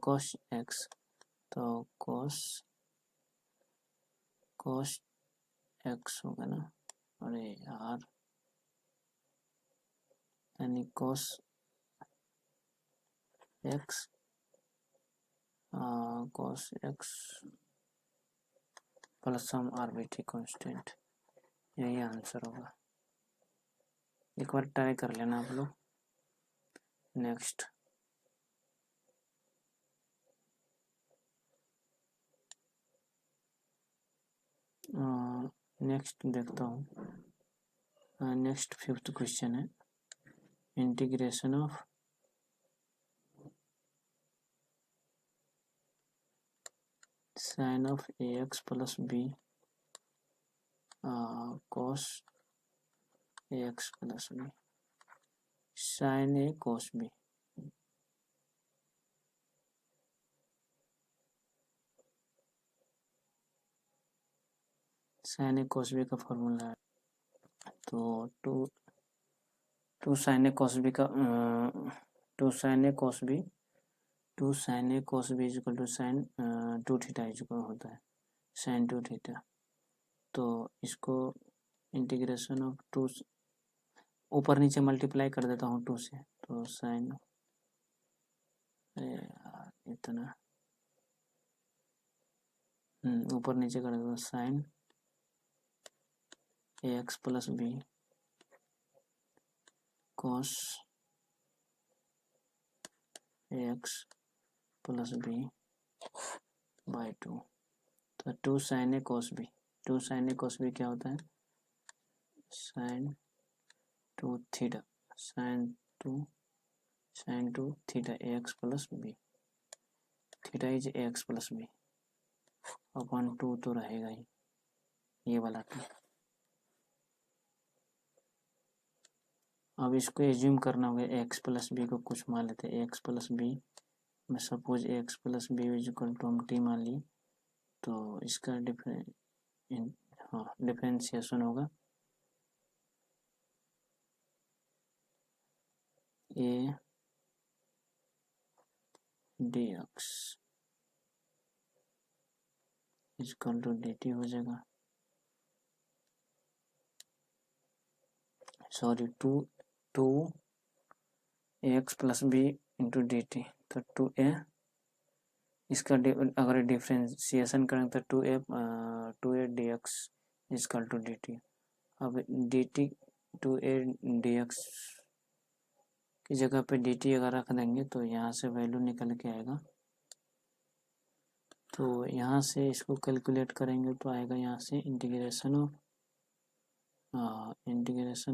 कोस एक्स, तो कोस एक्स होगा ना, अरे यार, यानी कोस x plus some arbitrary constant, यही आंसर होगा। एक बार ट्राई कर लेना आप लोग। नेक्स्ट देखता हूँ। नेक्स्ट 5th क्वेश्चन है, integration of sine of a x plus b cos a x plus b, sine a cos b, sine a cos b का फॉर्मूला है, तो two sine a cos b का two sine a cos b equal to sine 2 theta equal होता है sine 2 theta. तो इसको integration of 2 ऊपर नीचे मल्टीप्लाई कर देता हूँ 2 से, तो साइन इतना ऊपर नीचे कर देता हूँ, sine a x plus b cos a x plus b by 2, तो 2 sine a cos b, 2 sine a cos b क्या होता है, sine 2 theta, sine two theta a x plus b, theta is a x plus b upon 2 तो रहेगा ही ये वाला to. अब इसको एज्यूम करना होगा एक्स प्लस बी को कुछ मान लेते हैं, एक्स प्लस बी में suppose x plus b equal to हम टी मान ली, तो इसका डिफरेंशिएशन होगा a d x equal to d t हो जाएगा, sorry two x plus b into d t, तो 2a, इसका अगर डिफ्रेंशिएशन करें तो 2a d x equal to d t. अब d t 2a d x की जगह पे डी टी अगर रख देंगे तो यहाँ से वैल्यू निकल के आएगा, तो यहाँ से इसको कैलकुलेट करेंगे तो आएगा यहाँ से इंटीग्रेशन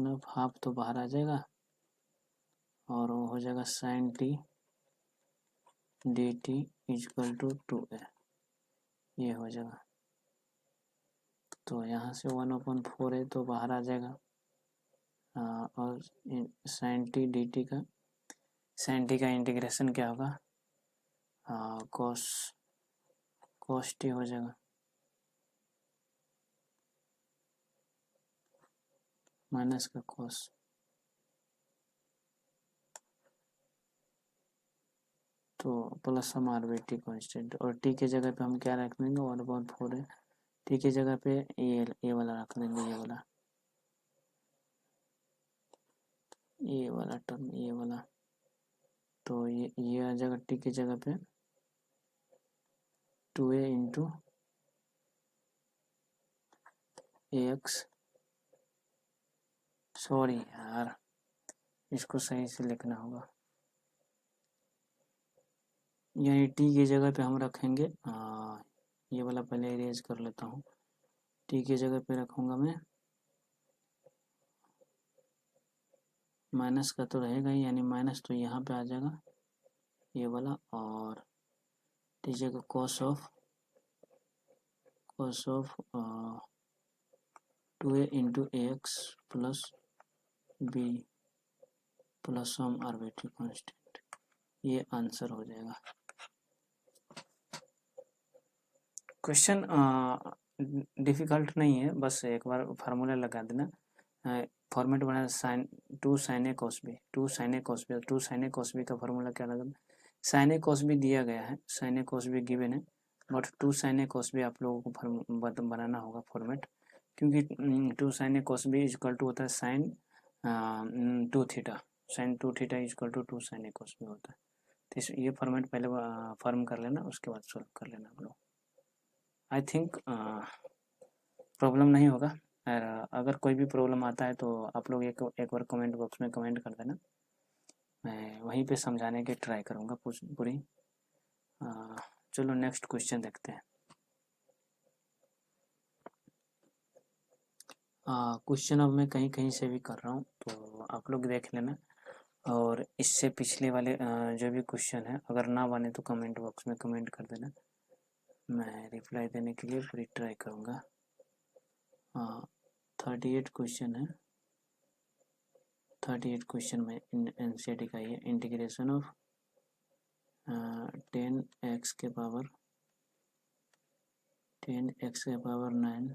ऑफ हाफ तो बाहर आ जाएगा, और वो हो जाएगा sine t d t is equal to 2a, ये हो जाएगा। तो यहाँ से 1/4 है तो बाहर आ जाएगा, और साइन टी डी टी का इंटीग्रेशन क्या होगा, कॉस टी हो जाएगा, माइनस का कॉस, तो प्लस सम आर्बिट्री कांस्टेंट, और टी के जगह पे हम क्या रख देंगे 1/4 है, टी के जगह पे ये वाला रख देंगे, ये वाला टर्म, ये वाला, तो ये आ जाएगा टी की जगह पे 2a इंटू एक्स, सॉरी यार इसको सही से लिखना होगा, यानी टी की जगह पे हम रखेंगे ये वाला पहले इरेज कर लेता हूँ, टी की जगह पे रखूँगा मैं माइनस का तो रहेगा ही, यानी माइनस तो यहाँ पे आ जाएगा ये वाला, और टी जगह cos of 2a into x plus b plus some arbitrary constant, ये आंसर हो जाएगा। क्वेश्चन डिफ़िकल्ट नहीं है, बस एक बार फार्मूला लगा देना, फॉर्मेट बना two sine a cos b, two sine a cos b का फार्मूला क्या लगा, साइन ए कॉस बी दिया गया है, sine a cos b given है, but two sine a cos b आप लोगों को बनाना होगा फॉर्मेट, क्योंकि two sine a cos b equal to होता है sine 2 theta, sine 2 theta equal to sine a cos b होता है, तो ये फॉर्मेट पहले फॉर्म कर लेना, उसके बाद सॉल्व कर लेना आप लोग, आई थिंक प्रॉब्लम नहीं होगा, और अगर कोई भी प्रॉब्लम आता है तो आप लोग एक बार कमेंट बॉक्स में कमेंट कर देना, मैं वहीं पे समझाने की ट्राई करूँगा पूरी। चलो नेक्स्ट क्वेश्चन देखते हैं। क्वेश्चन अब मैं कहीं कहीं से भी कर रहा हूँ, तो आप लोग देख लेना, और इससे पिछले वाले जो भी क्वेश्चन है अगर ना बने तो कमेंट बॉक्स में कमेंट कर देना, मैं रिप्लाई देने के लिए पूरी ट्राई करूँगा। 38 क्वेश्चन है, 38 क्वेश्चन में एनसीईआरटी का ये इंटीग्रेशन ऑफ 10x के पावर 9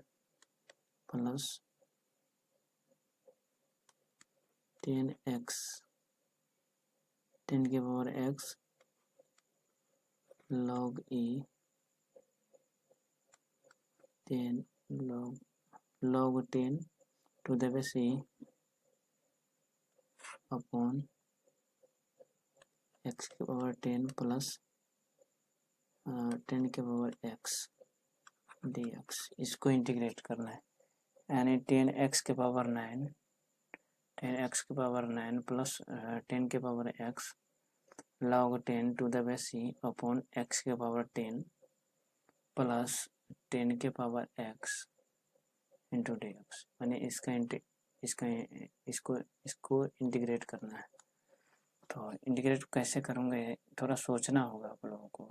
प्लस 10x 10 के power x log e 10 log 10 to the base e upon x के पावर 10 प्लस 10 के पावर x dx, इसको इंटीग्रेट करना है, यानी 10x के पावर 9 10x के पावर 9 प्लस 10 के power x log 10 to the base e upon x के पावर 10 प्लस 10 के power x into D x, यानी इसको इंटीग्रेट करना है, तो इंटीग्रेट कैसे करूँगा थोड़ा सोचना होगा आप लोगों को,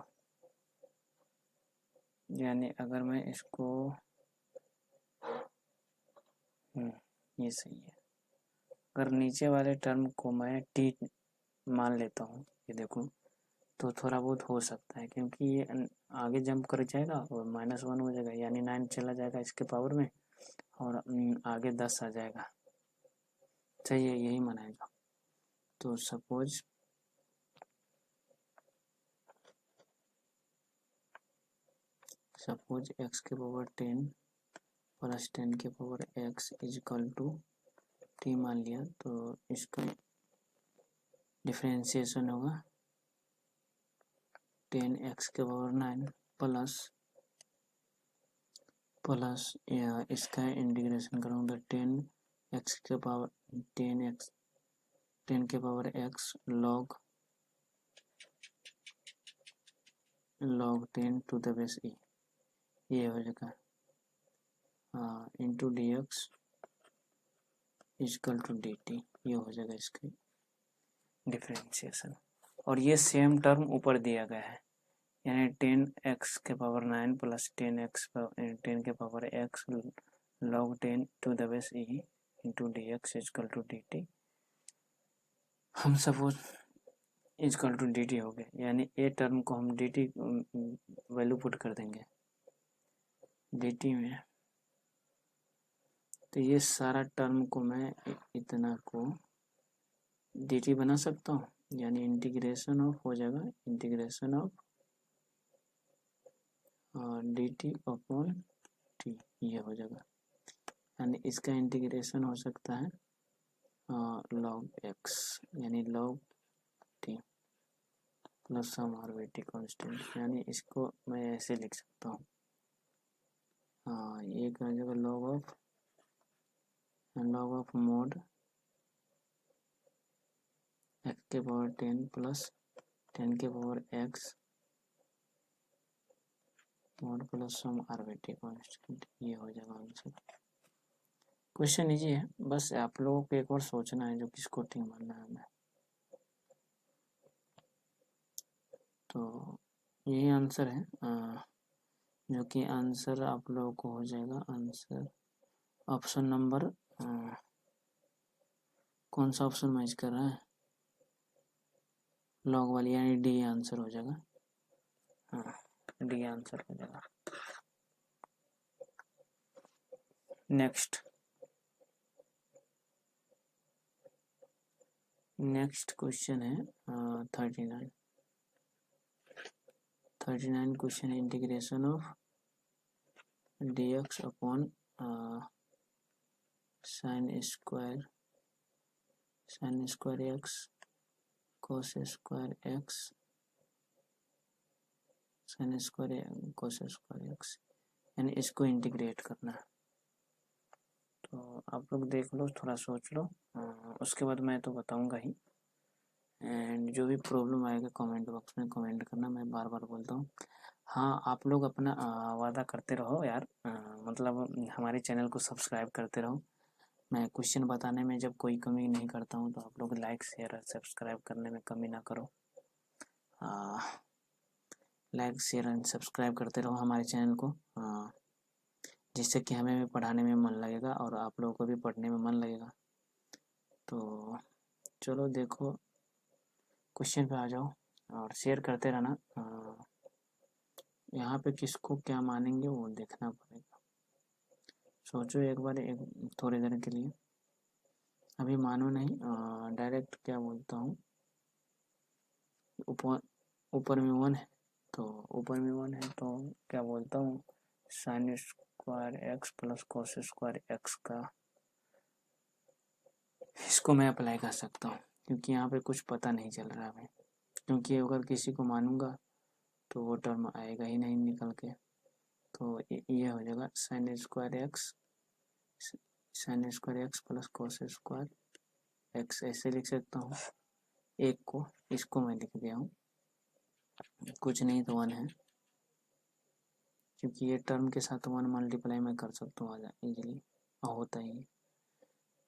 यानी अगर मैं इसको ये सही है, अगर नीचे वाले टर्म को मैं टी मान लेता हूँ, ये देखो, तो थोड़ा बहुत हो सकता है, क्योंकि ये आगे जंप कर जाएगा और -1 हो जाएगा, यानी 9 चला जाएगा इसके पावर में, और आगे 10 आ जाएगा, चाहिए यही मनाएगा, तो सपोज x के पावर 10 प्लस 10 के power x is equal to t मान लिया, तो इसका डिफरेंशिएशन होगा 10x के पावर 9 प्लस इसका इंटीग्रेशन करूँगा 10x के पावर 10 के power x log 10 to the base e, ये हो जाएगा into D x is equal to d t, ये हो जाएगा इसकी डिफरेंशिएशन, और ये सेम टर्म ऊपर दिया गया है, यानी 10x के पावर 9 प्लस 10 के power x log 10 to the base e into D x is equal to d t, हम suppose equal to d t हो गए, यानी ए टर्म को हम डी टी वैल्यू पुट कर देंगे, डी टी में तो ये सारा टर्म को मैं इतना को dt बना सकता हूँ, यानी इंटीग्रेशन ऑफ हो जाएगा, integration of dt upon t, ये हो जाएगा। यानी इसका इंटीग्रेशन हो सकता है log x, यानी log t plus some arbitrary constant, यानी इसको मैं ऐसे लिख सकता हूँ, ये क्या हो जाएगा log ऑफ मोड x के पावर 10 प्लस 10 के power x mode plus some arbitrary constant, ये हो जाएगा आंसर। क्वेश्चन इजी है, बस आप लोगों को एक बार सोचना है जो किसको ठीक मानना है हमें। तो यही आंसर है, जो कि आंसर आप लोगों को हो जाएगा आंसर ऑप्शन नंबर, कौन सा ऑप्शन मैच कर रहा है, लॉग वाली, यानी डी आंसर हो जाएगा। हाँ, डी आंसर हो जाएगा। नेक्स्ट क्वेश्चन है 39 क्वेश्चन है integration of dx upon sine square x cos square x sine square cos square x, यानी इसको इंटीग्रेट करना है। तो आप लोग देख लो, थोड़ा सोच लो, उसके बाद मैं तो बताऊंगा ही। एंड जो भी प्रॉब्लम आएगा कमेंट बॉक्स में कमेंट करना, मैं बार बार बोलता हूँ। हाँ, आप लोग अपना वादा करते रहो यार, मतलब हमारे चैनल को सब्सक्राइब करते रहो। मैं क्वेश्चन बताने में जब कोई कमी नहीं करता हूँ तो आप लोग लाइक शेयर और सब्सक्राइब करने में कमी ना करो। लाइक शेयर एंड सब्सक्राइब करते रहो हमारे चैनल को, जिससे कि हमें भी पढ़ाने में मन लगेगा और आप लोगों को भी पढ़ने में मन लगेगा। तो चलो देखो, क्वेश्चन पे आ जाओ और शेयर करते रहना। यहाँ पे किसको क्या मानेंगे वो देखना पड़ेगा। सोचो एक बार, एक थोड़ी देर के लिए, अभी मानो नहीं, डायरेक्ट क्या बोलता हूँ, ऊपर में 1 है, तो ऊपर में 1 है तो क्या बोलता हूँ, sine square x plus cos square x का, इसको मैं अप्लाई कर सकता हूँ, क्योंकि यहाँ पे कुछ पता नहीं चल रहा है। क्योंकि अगर किसी को मानूंगा तो वो टर्म आएगा ही नहीं निकल के। तो ये हो जाएगा sine square x plus cos square x, ऐसे लिख सकता हूँ। एक को, इसको मैं लिख दिया हूँ, कुछ नहीं तो 1 है, क्योंकि ये टर्म के साथ 1 मल्टीप्लाई मैं कर सकता हूँ इजीली, होता ही।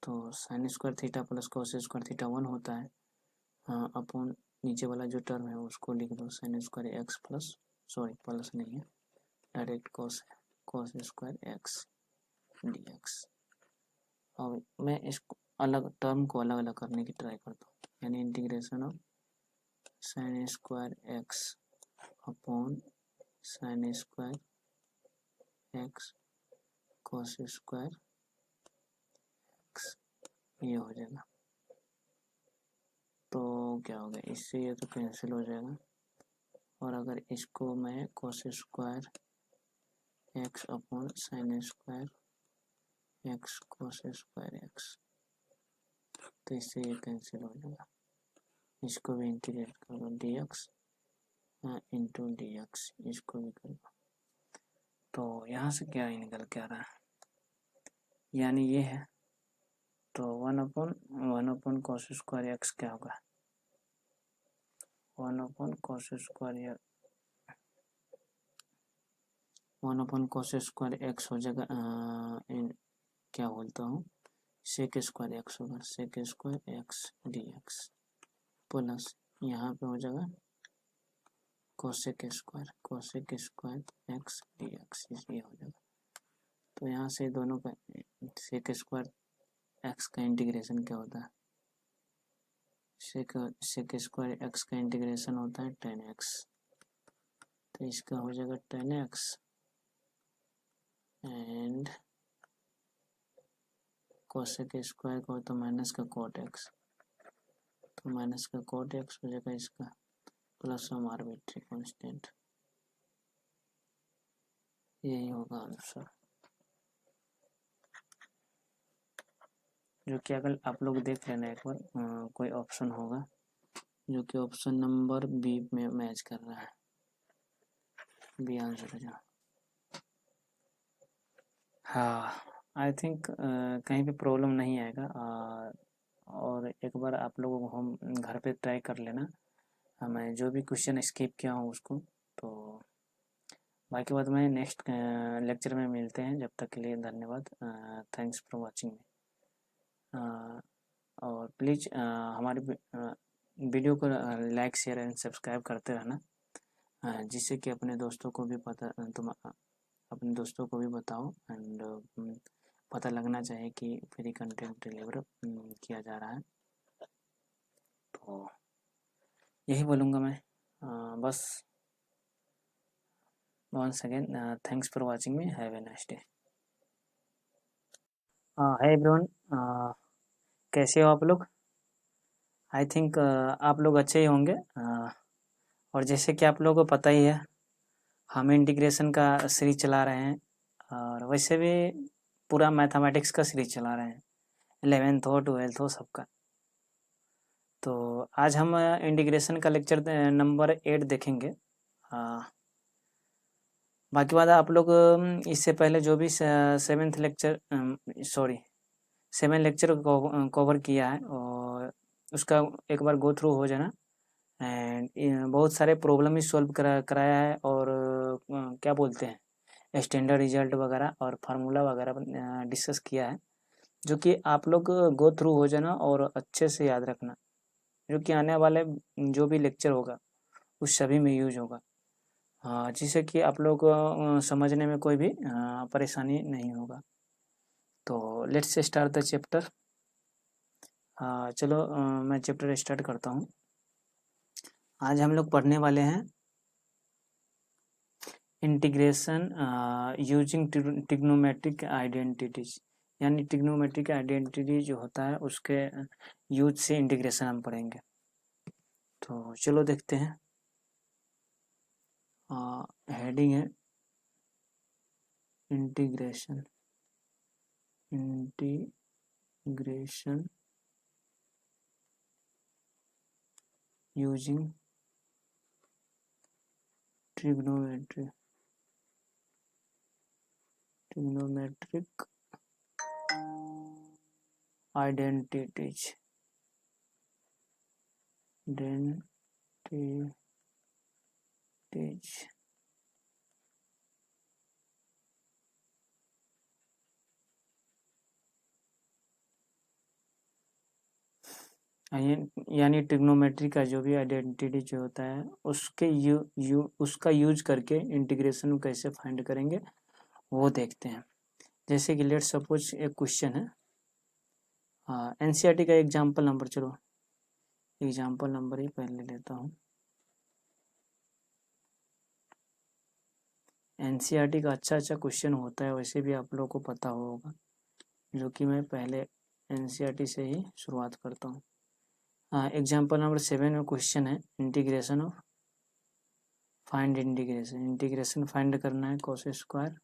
तो sine square theta plus cos square theta 1 होता है, अपॉन नीचे वाला जो टर्म है उसको लिख दो sine square x plus, sorry plus नहीं है, direct cos square x D X. और मैं इसको अलग टर्म को अलग अलग करने की ट्राई करता हूँ, यानी integration of sine square x upon sine square x cos square x, ये हो जाएगा। तो क्या हो गया, इससे ये तो कैंसिल हो जाएगा, और अगर इसको मैं cos square x upon sine square x cos square x, तो इससे ये कैंसिल हो जाएगा। इसको भी इंटीग्रेट कर दो D x into D x, इसको भी कर दो। तो यहाँ से क्या निकल के आ रहा है, यानी ये है, तो 1 अपॉन कॉस स्क्वायर एक्स क्या होगा, 1 अपॉन कॉस स्क्वायर एक्स हो जाएगा, क्या बोलता हूँ, सेक स्क्वायर एक्स होगा, sec square x D x plus यहाँ पे हो जाएगा cosec square x D x, ये हो जाएगा। तो यहाँ से दोनों का सेक स्क्वायर एक्स का इंटीग्रेशन क्या होता है, सेक स्क्वायर एक्स का इंटीग्रेशन होता है 10x, तो इसका हो जाएगा 10x एंड कोसेक स्क्वायर को तो माइनस का कॉट एक्स, तो माइनस का कॉट एक्स हो जाएगा इसका प्लस सम आर्बिट्री कांस्टेंट, यही होगा आंसर। जो कि अगर आप लोग देख लेना एक बार कोई ऑप्शन होगा जो कि ऑप्शन नंबर बी में मैच कर रहा है, बी आंसर है। हाँ, आई थिंक कहीं पे प्रॉब्लम नहीं आएगा। और एक बार आप लोगों को हम घर पे ट्राई कर लेना, मैं जो भी क्वेश्चन स्किप किया हूँ उसको, तो बाकी बात में नेक्स्ट लेक्चर में मिलते हैं। जब तक के लिए धन्यवाद, थैंक्स फॉर वाचिंग। और प्लीज़ हमारे वीडियो को लाइक शेयर एंड सब्सक्राइब करते रहना, जिससे कि अपने दोस्तों को भी अपने दोस्तों को भी बताओ एंड पता लगना चाहिए कि फ्री कंटेंट डिलीवर किया जा रहा है। तो यही बोलूँगा मैं, बस once again thanks for watching me, have a nice day। Hi everyone, कैसे हो आप लोग? आई थिंक आप लोग अच्छे ही होंगे। और जैसे कि आप लोगों को पता ही है, हम इंटीग्रेशन का सीरीज चला रहे हैं, और वैसे भी पूरा मैथमेटिक्स का सीरीज चला रहे हैं, 11th हो 12th हो सबका। तो आज हम इंटीग्रेशन का लेक्चर नंबर 8 देखेंगे। बाकी बात आप लोग इससे पहले जो भी 7 लेक्चर कवर किया है, और उसका एक बार गो थ्रू हो जाना। एंड बहुत सारे प्रॉब्लम ही सॉल्व कराया है, और क्या बोलते हैं स्टैंडर्ड रिजल्ट वगैरह और फार्मूला वगैरह डिस्कस किया है, जो कि आप लोग गो थ्रू हो जाना और अच्छे से याद रखना, जो कि आने वाले जो भी लेक्चर होगा उस सभी में यूज होगा, जिससे कि आप लोग समझने में कोई भी परेशानी नहीं होगा। तो लेट्स स्टार्ट द चैप्टर। चलो मैं चैप्टर स्टार्ट करता हूँ। आज हम लोग पढ़ने वाले हैं इंटीग्रेशन यूजिंग ट्रिग्नोमेट्रिक आइडेंटिटीज, यानी ट्रिग्नोमेट्रिक आइडेंटिटी जो होता है उसके यूज से इंटीग्रेशन हम पढ़ेंगे। तो चलो देखते हैं। हेडिंग है इंटीग्रेशन यूजिंग ट्रिग्नोमेट्रिक आइडेंटिटीज। यानी ट्रिग्नोमेट्री का जो भी आइडेंटिटी जो होता है उसके उसका यूज करके इंटीग्रेशन कैसे फाइंड करेंगे वो देखते हैं। जैसे कि लेट्स सपोज एक क्वेश्चन है, एनसीईआरटी का एग्जांपल नंबर, चलो एग्जांपल नंबर ही पहले लेता हूँ। एनसीईआरटी का अच्छा क्वेश्चन होता है, वैसे भी आप लोगों को पता होगा, जो कि मैं पहले एनसीईआरटी से ही शुरुआत करता हूँ। एग्जाम्पल नंबर 7 में क्वेश्चन है इंटीग्रेशन ऑफ इंटीग्रेशन फाइंड करना है cos square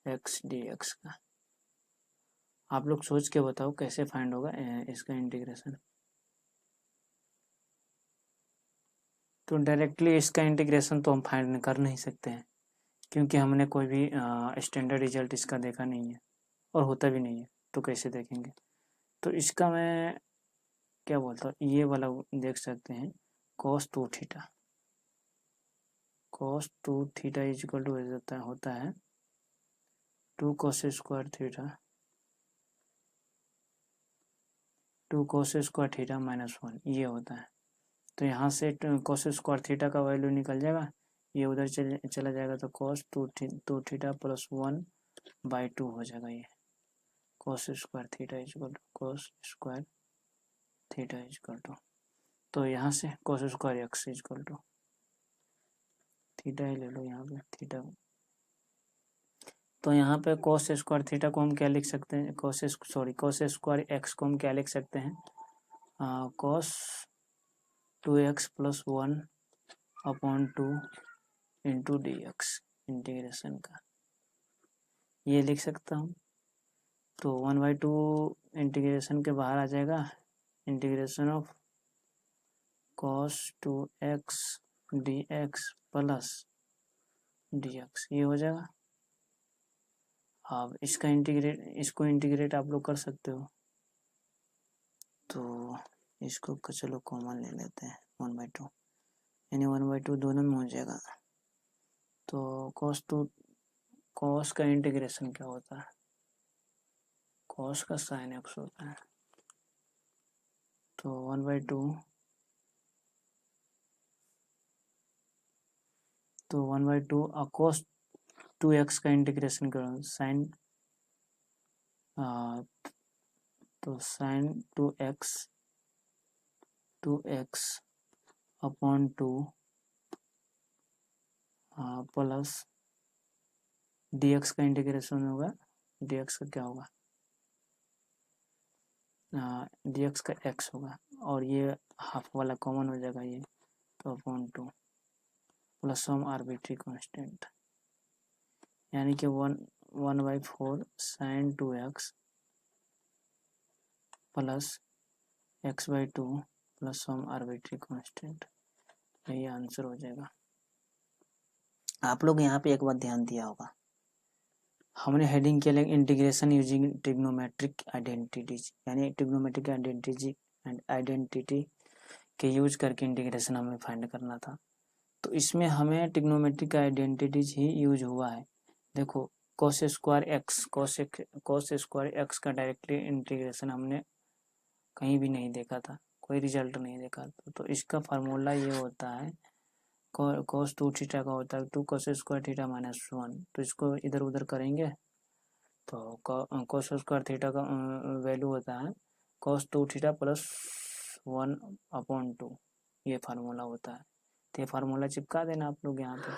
x D x का। आप लोग सोच के बताओ कैसे फाइंड होगा इसका इंटीग्रेशन। तो डायरेक्टली इसका इंटीग्रेशन तो हम फाइंड कर नहीं सकते हैं, क्योंकि हमने कोई भी स्टैंडर्ड रिजल्ट इसका देखा नहीं है और होता भी नहीं है, तो कैसे देखेंगे। तो इसका मैं क्या बोलता हूँ, ये वाला देख सकते हैं cos 2 theta. cos 2 theta is equal to होता है 2 cos square theta, 2 cos square theta -1, ये होता है। तो यहाँ से cos स्क्वायर थीटा का वैल्यू निकल जाएगा, ये उधर चला जाएगा, तो cos 2 थीटा प्लस 1/2 हो जाएगा। ये cos square theta is equal to cos square theta is equal to, तो यहाँ से cos square x is equal to theta ही ले लो यहाँ पे, थीटा तो यहाँ पे cos स्क्वायर थीटा को हम क्या लिख सकते हैं, cos स्क्वायर एक्स को हम क्या लिख सकते हैं, cos 2x + 1 upon 2 into D x integration का, ये लिख सकता हूँ। तो 1/2 इंटीग्रेशन के बाहर आ जाएगा, integration of cos 2x dx plus dx, ये हो जाएगा। अब इसको इंटीग्रेट आप लोग कर सकते हो, तो इसको चलो कॉमन ले लेते हैं 1/2, यानी 1/2 दोनों में हो जाएगा। तो cos का इंटीग्रेशन क्या होता है, cos का sin x होता है। तो 1/2, तो 1/2 cos 2x का इंटीग्रेशन करो, sin तो sin 2x upon 2 plus dx का इंटीग्रेशन होगा, dx का क्या होगा, dx का x होगा, और ये हाफ वाला कॉमन हो जाएगा ये, तो upon 2 plus some arbitrary constant, यानी कि 1/4 sin 2x plus x/2 plus some arbitrary constant, यही आंसर हो जाएगा। आप लोग यहाँ पे एक बात ध्यान दिया होगा, हमने हेडिंग किया इंटीग्रेशन यूजिंग ट्रिग्नोमेट्रिक आइडेंटिटीज, यानी ट्रिग्नोमेट्रिक आइडेंटिटी के यूज करके इंटीग्रेशन हमें फाइंड करना था। तो इसमें हमें ट्रिग्नोमेट्रिक आइडेंटिटीज ही यूज हुआ है। देखो cos स्क्वायर एक्स का डायरेक्टली इंटीग्रेशन हमने कहीं भी नहीं देखा था, कोई रिजल्ट नहीं देखा था। तो इसका फार्मूला ये होता है, cos 2 थीटा का होता है 2 cos स्क्वायर थीटा -1। तो इसको इधर उधर करेंगे तो cos स्क्वायर थीटा का वैल्यू होता है cos 2 थीटा प्लस 1/2, ये फार्मूला होता है। तो ये फार्मूला चिपका देना आप लोग यहाँ पे,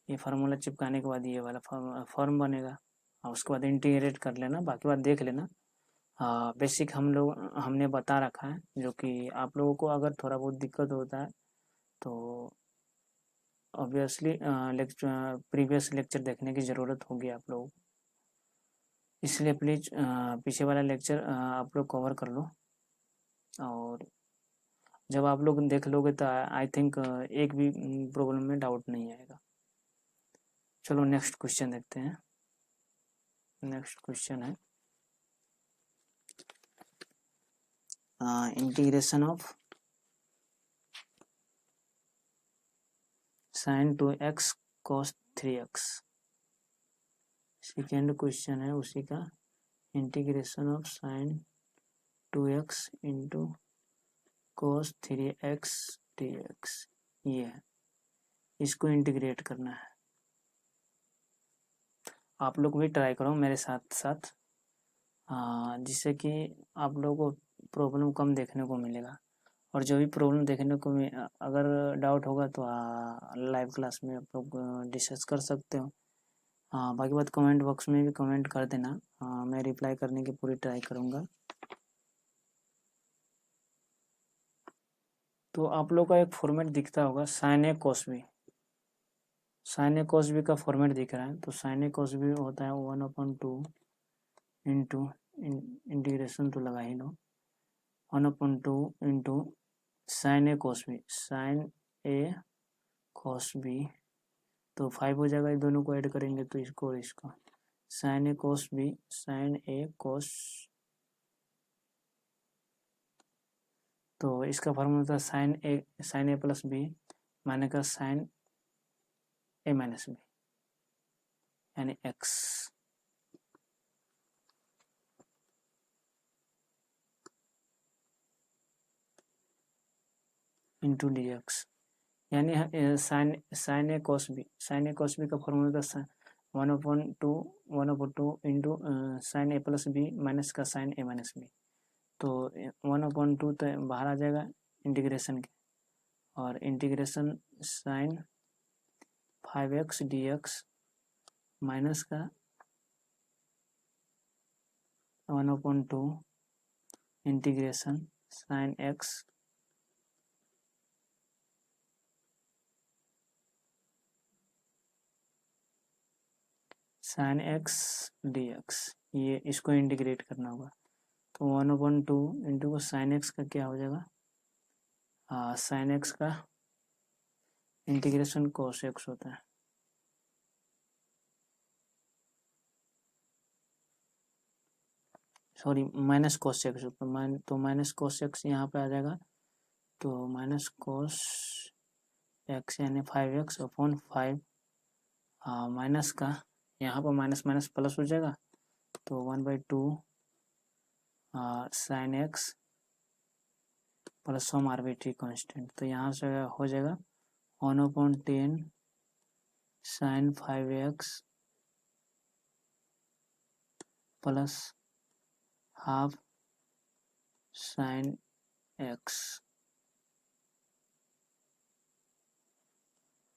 ये फार्मूला चिपकाने के बाद ये वाला फॉर्म बनेगा, और उसके बाद इंटीग्रेट कर लेना, बाकी बात देख लेना। बेसिक हमने बता रखा है, जो कि आप लोगों को अगर थोड़ा बहुत दिक्कत होता है तो ऑब्वियसली प्रीवियस लेक्चर देखने की ज़रूरत होगी आप लोगों को, इसलिए प्लीज़ पीछे वाला लेक्चर आप लोग कवर कर लो, और जब आप लोग देख लोगे तो आई थिंक एक भी प्रॉब्लम में डाउट नहीं आएगा। चलो नेक्स्ट क्वेश्चन देखते हैं। नेक्स्ट क्वेश्चन है integration of sin 2x cos 3x। Second question है उसी का, integration of sin 2x into cos 3x dx, ये है, इसको इंटीग्रेट करना है। आप लोग भी ट्राई करो मेरे साथ साथ, जिससे कि आप लोगों को प्रॉब्लम कम देखने को मिलेगा, और जो भी प्रॉब्लम देखने को अगर डाउट होगा तो लाइव क्लास में आप लोग डिस्कस कर सकते हो। बाकी बात कमेंट बॉक्स में भी कमेंट कर देना, मैं रिप्लाई करने की पूरी ट्राई करूँगा। तो आप लोग का एक फॉर्मेट दिखता होगा sin A cos B, sin A cos B का फॉर्मेट दिख रहा है। तो sin A cos B होता है 1/2 इंटू इंटीग्रेशन तो लगा ही लो, 1/2 into sin A cos B, sin A cos B, तो 5 हो जाएगा, दोनों को ऐड करेंगे तो इसको और इसको, sin A cos B, sin A cos, तो इसका फॉर्मूला था sin A प्लस B माने का sin A माइनस B, यानी x इंटू डी एक्स, यानी sin A cos B का फॉर्मूला था 1/2 into sin A plus B minus का sin A माइनस B। तो 1/2 तो बाहर आ जाएगा इंटीग्रेशन के, और integration sin 5x dx minus का 1/2 इंटीग्रेशन साइन एक्स dx, ये इसको इंटीग्रेट करना होगा। तो 1/2 इंटू साइन एक्स का क्या हो जाएगा, साइन एक्स का इंटीग्रेशन कोस एक्स होता है, सॉरी माइनस कोस एक्स होता है, तो माइनस कोस एक्स यहाँ पे आ जाएगा। तो माइनस कोस एक्स यानी 5x अपॉन 5 माइनस का यहाँ पर माइनस माइनस प्लस हो जाएगा। तो 1/2 sine x plus some arbitrary constant, तो यहाँ से हो जाएगा 1/10 sine 5x plus half sine x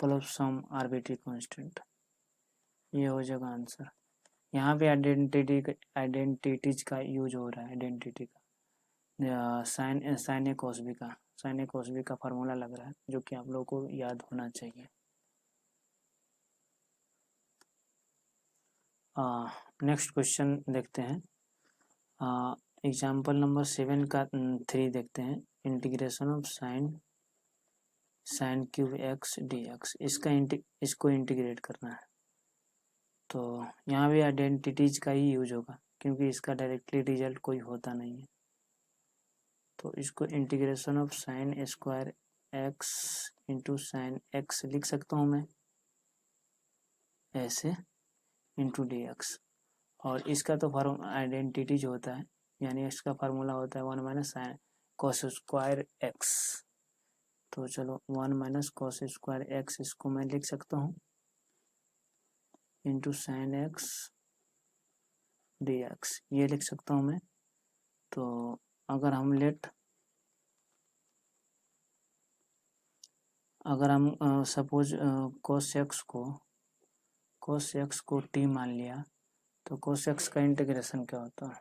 plus some arbitrary constant, ये हो जाएगा आंसर। यहाँ पे आइडेंटिटीज का यूज हो रहा है, आइडेंटिटी का साइन ए कॉस बी का फार्मूला लग रहा है, जो कि आप लोगों को याद होना चाहिए। नेक्स्ट क्वेश्चन देखते हैं। एग्जाम्पल नंबर 7 का 3 देखते हैं। Integration of sine cube x D x, इसको इंटीग्रेट करना है। तो यहाँ भी आइडेंटिटीज का ही यूज होगा, क्योंकि इसका डायरेक्टली रिजल्ट कोई होता नहीं है। तो इसको integration of sine square x into sine x लिख सकता हूँ मैं ऐसे, इंटू डी एक्स। और इसका तो आइडेंटिटीज होता है, यानी इसका फार्मूला होता है 1 minus sine cos square x. तो चलो 1 माइनस कॉस स्क्वायर एक्स इसको मैं लिख सकता हूँ into sine x D x, ये लिख सकता हूँ मैं। तो अगर हम सपोज कोस एक्स को टी मान लिया, तो कोस एक्स का इंटीग्रेशन क्या होता है,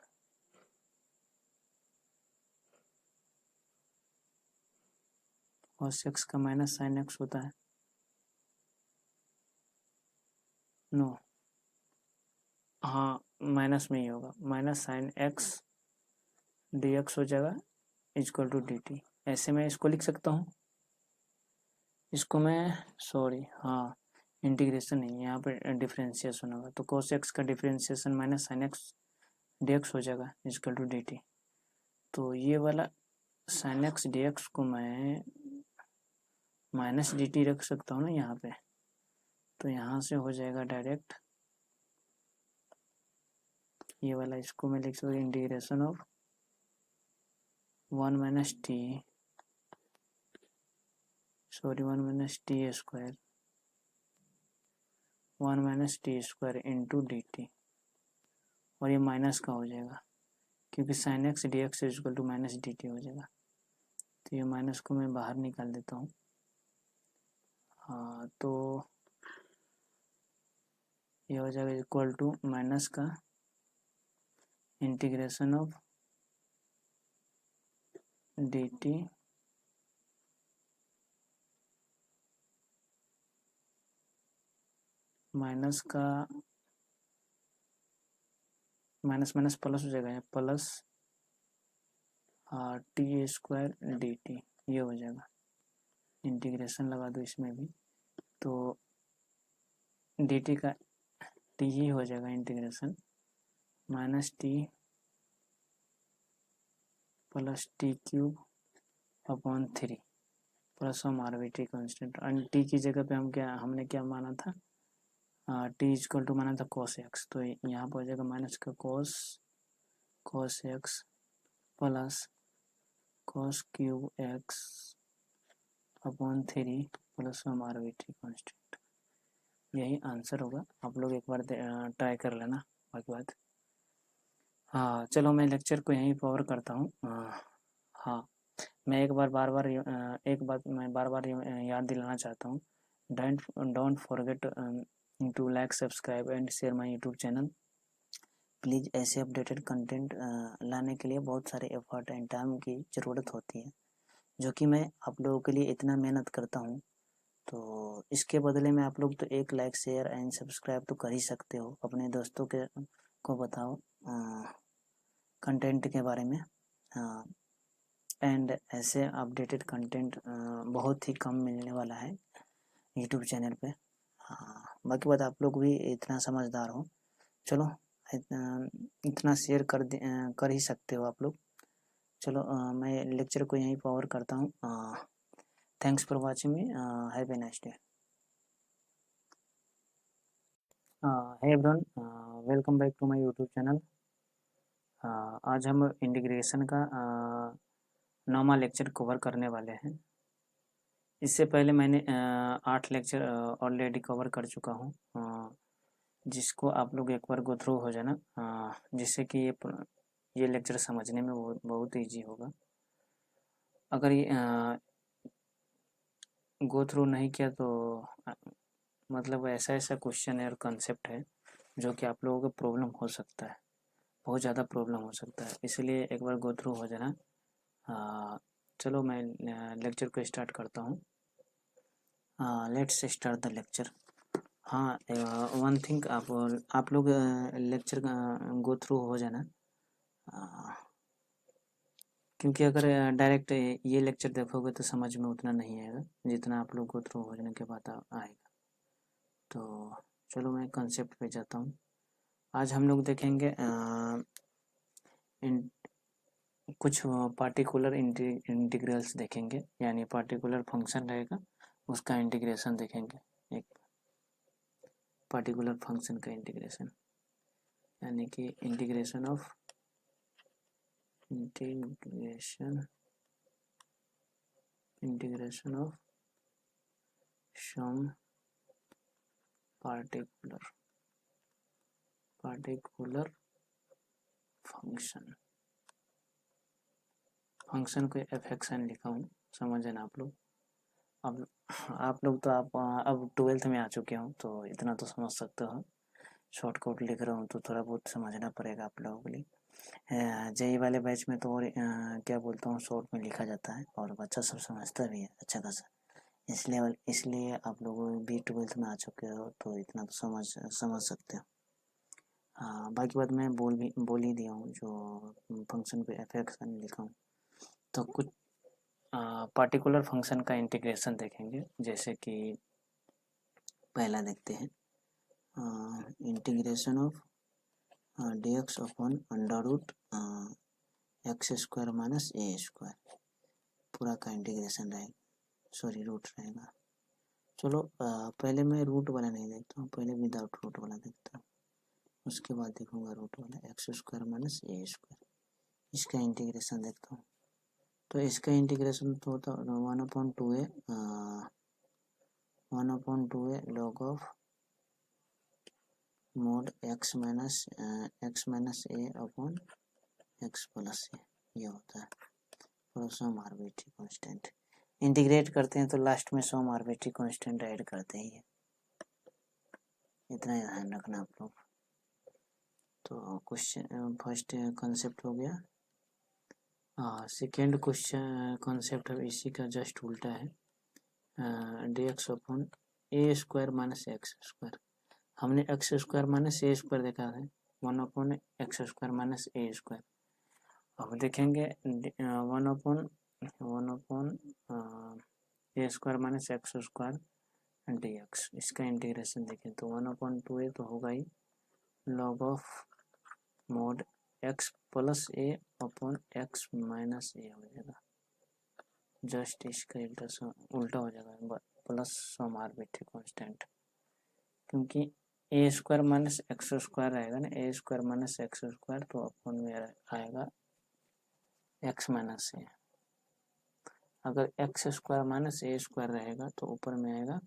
कोस एक्स का माइनस साइन एक्स होता है। नो, हाँ माइनस में ही होगा, minus sine x D x हो जाएगा इक्वल टू डी टी। ऐसे मैं इसको लिख सकता हूँ, इसको मैं सॉरी हाँ इंटीग्रेशन नहीं, यहाँ पे डिफ्रेंशिएशन होगा। तो कोस एक्स का differentiation minus sine x D x हो जाएगा इक्वल टू डी टी। तो ये वाला साइन एक्स डी एक्स को मैं माइनस डी टी रख सकता हूँ ना यहाँ पे। तो यहाँ से हो जाएगा डायरेक्ट ये वाला, इसको मैं लिख सकता हूँ integration of 1 minus t square 1 minus t square into d t, और ये माइनस का हो जाएगा क्योंकि sine x D x equal to minus d t हो जाएगा। तो ये माइनस को मैं बाहर निकाल देता हूँ। हाँ, तो ये हो जाएगा इक्वल टू माइनस का integration of d t minus का माइनस माइनस प्लस हो जाएगा, plus t square d t, ये हो जाएगा। इंटीग्रेशन लगा दो इसमें भी, तो डी टी का टी ही हो जाएगा integration minus t plus t cube upon 3 plus some arbitrary constant. And t की जगह पे हमने क्या माना था, टी इक्वल टू माना था कोस एक्स। तो यहाँ पर हो जाएगा माइनस का cos x plus cos cube x upon 3 plus some arbitrary constant, यही आंसर होगा। आप लोग एक बार ट्राई कर लेना बाकी बात। हाँ चलो, मैं लेक्चर को यहीं कवर करता हूँ। हाँ, मैं एक बात मैं बार बार याद दिलाना चाहता हूँ। Don't forget to like, subscribe and share my YouTube channel. Please ऐसे अपडेटेड कंटेंट लाने के लिए बहुत सारे एफर्ट एंड टाइम की ज़रूरत होती है, जो कि मैं आप लोगों के लिए इतना मेहनत करता हूँ। तो इसके बदले में आप लोग तो एक लाइक, शेयर एंड सब्सक्राइब तो कर ही सकते हो। अपने दोस्तों के को बताओ कंटेंट के बारे में। एंड ऐसे अपडेटेड कंटेंट बहुत ही कम मिलने वाला है यूट्यूब चैनल पे। बाकी बात, आप लोग भी इतना समझदार हो, चलो इतना शेयर कर ही सकते हो आप लोग। चलो मैं लेक्चर को यहीं पर करता हूँ। Thanks for watching me, have a nice day. Hey everyone, welcome back to my YouTube channel. आज हम इंटीग्रेशन का 9वां लेक्चर कवर करने वाले हैं। इससे पहले मैंने 8 लेक्चर ऑलरेडी कवर कर चुका हूँ, जिसको आप लोग एक बार गो थ्रू हो जाना, जिससे कि ये लेक्चर समझने में बहुत ईजी होगा। अगर ये गो थ्रू नहीं किया तो मतलब ऐसा क्वेश्चन है और कंसेप्ट है जो कि आप लोगों को प्रॉब्लम हो सकता है, बहुत ज़्यादा प्रॉब्लम हो सकता है, इसलिए एक बार गो थ्रू हो जाना। चलो मैं लेक्चर को स्टार्ट करता हूँ। Let's start the lecture. One thing, आप लोग लेक्चर गो थ्रू हो जाना, क्योंकि अगर डायरेक्ट ये लेक्चर देखोगे तो समझ में उतना नहीं आएगा जितना आप लोग गो थ्रू हो जाने के बाद आएगा। तो चलो मैं कंसेप्ट पे जाता हूँ। आज हम लोग देखेंगे कुछ पार्टिकुलर इंटीग्रल्स देखेंगे, यानी पार्टिकुलर फंक्शन रहेगा उसका इंटीग्रेशन देखेंगे। एक पार्टिकुलर फंक्शन का इंटीग्रेशन, यानी कि integration of some particular function को एफएक्शन लिखा हूँ, समझना आप लोग। अब आप लोग तो अब 12th में आ चुके हो तो इतना तो समझ सकते हो। शॉर्टकट लिख रहा हूँ तो थोड़ा बहुत समझना पड़ेगा आप लोगों के लिए। जेई वाले बैच में तो और क्या बोलता हूँ, शॉर्ट में लिखा जाता है और बच्चा सब समझता भी है अच्छा खासा, इसलिए आप लोग भी 12th में आ चुके हो तो इतना तो समझ सकते हो। बाकी बात मैं बोल ही दिया हूँ, जो फंक्शन पे एफएक्शन लिखा हूँ। तो कुछ पार्टिकुलर फंक्शन का इंटीग्रेशन देखेंगे, जैसे कि पहला देखते हैं integration of dx upon under root x square minus a square, पूरा का इंटीग्रेशन रहेगा, सॉरी रूट रहेगा। चलो पहले मैं रूट वाला नहीं देखता हूँ, पहले विदाउट रूट वाला देखता हूँ, उसके बाद देखूंगा रूट वाला x square minus a square. इसका इंटीग्रेशन देखता हूँ, तो इसका इंटीग्रेशन तो होता है 1/2 log of mod x minus a upon x plus a, ये होता है। सम आर्बिट्री कांस्टेंट इंटीग्रेट करते हैं तो लास्ट में सम आर्बिट्री कांस्टेंट ऐड करते ही है, इतना ध्यान रखना आप लोग। तो क्वेश्चन फर्स्ट कंसेप्ट हो गया। सेकेंड क्वेश्चन कंसेप्ट है इसी का जस्ट उल्टा है, dx अपॉन ए स्क्वायर माइनस एक्स स्क्वायर। हमने x square minus a square देखा है, 1/x square minus a square. अब देखेंगे 1/1 a square minus x square dx, इसका इंटीग्रेशन देखें तो 1/2 तो होगा ही, log of mod x plus a upon x minus a हो जाएगा, जस्ट इसका उल्टा हो जाएगा, प्लस सम आर्बिट्री कांस्टेंट, क्योंकि ए स्क्वायर माइनस एक्स स्क्वायर रहेगा ना, ए स्क्वायर माइनस एक्स स्क्वायर, तो अपन में आएगा एक्स माइनस ए। अगर x square minus a square रहेगा तो ऊपर में आएगा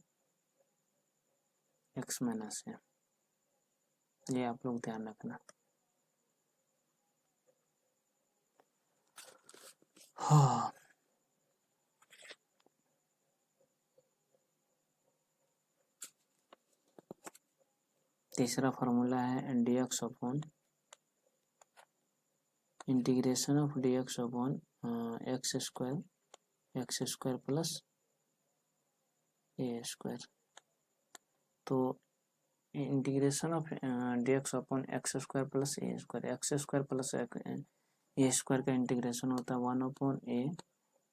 एक्स माइनस ए, ये आप लोग ध्यान रखना। हाँ, तीसरा फार्मूला है dx upon integration of dx upon x square plus a square. तो integration of dx upon x square plus a square plus a square का इंटीग्रेशन होता है 1 upon a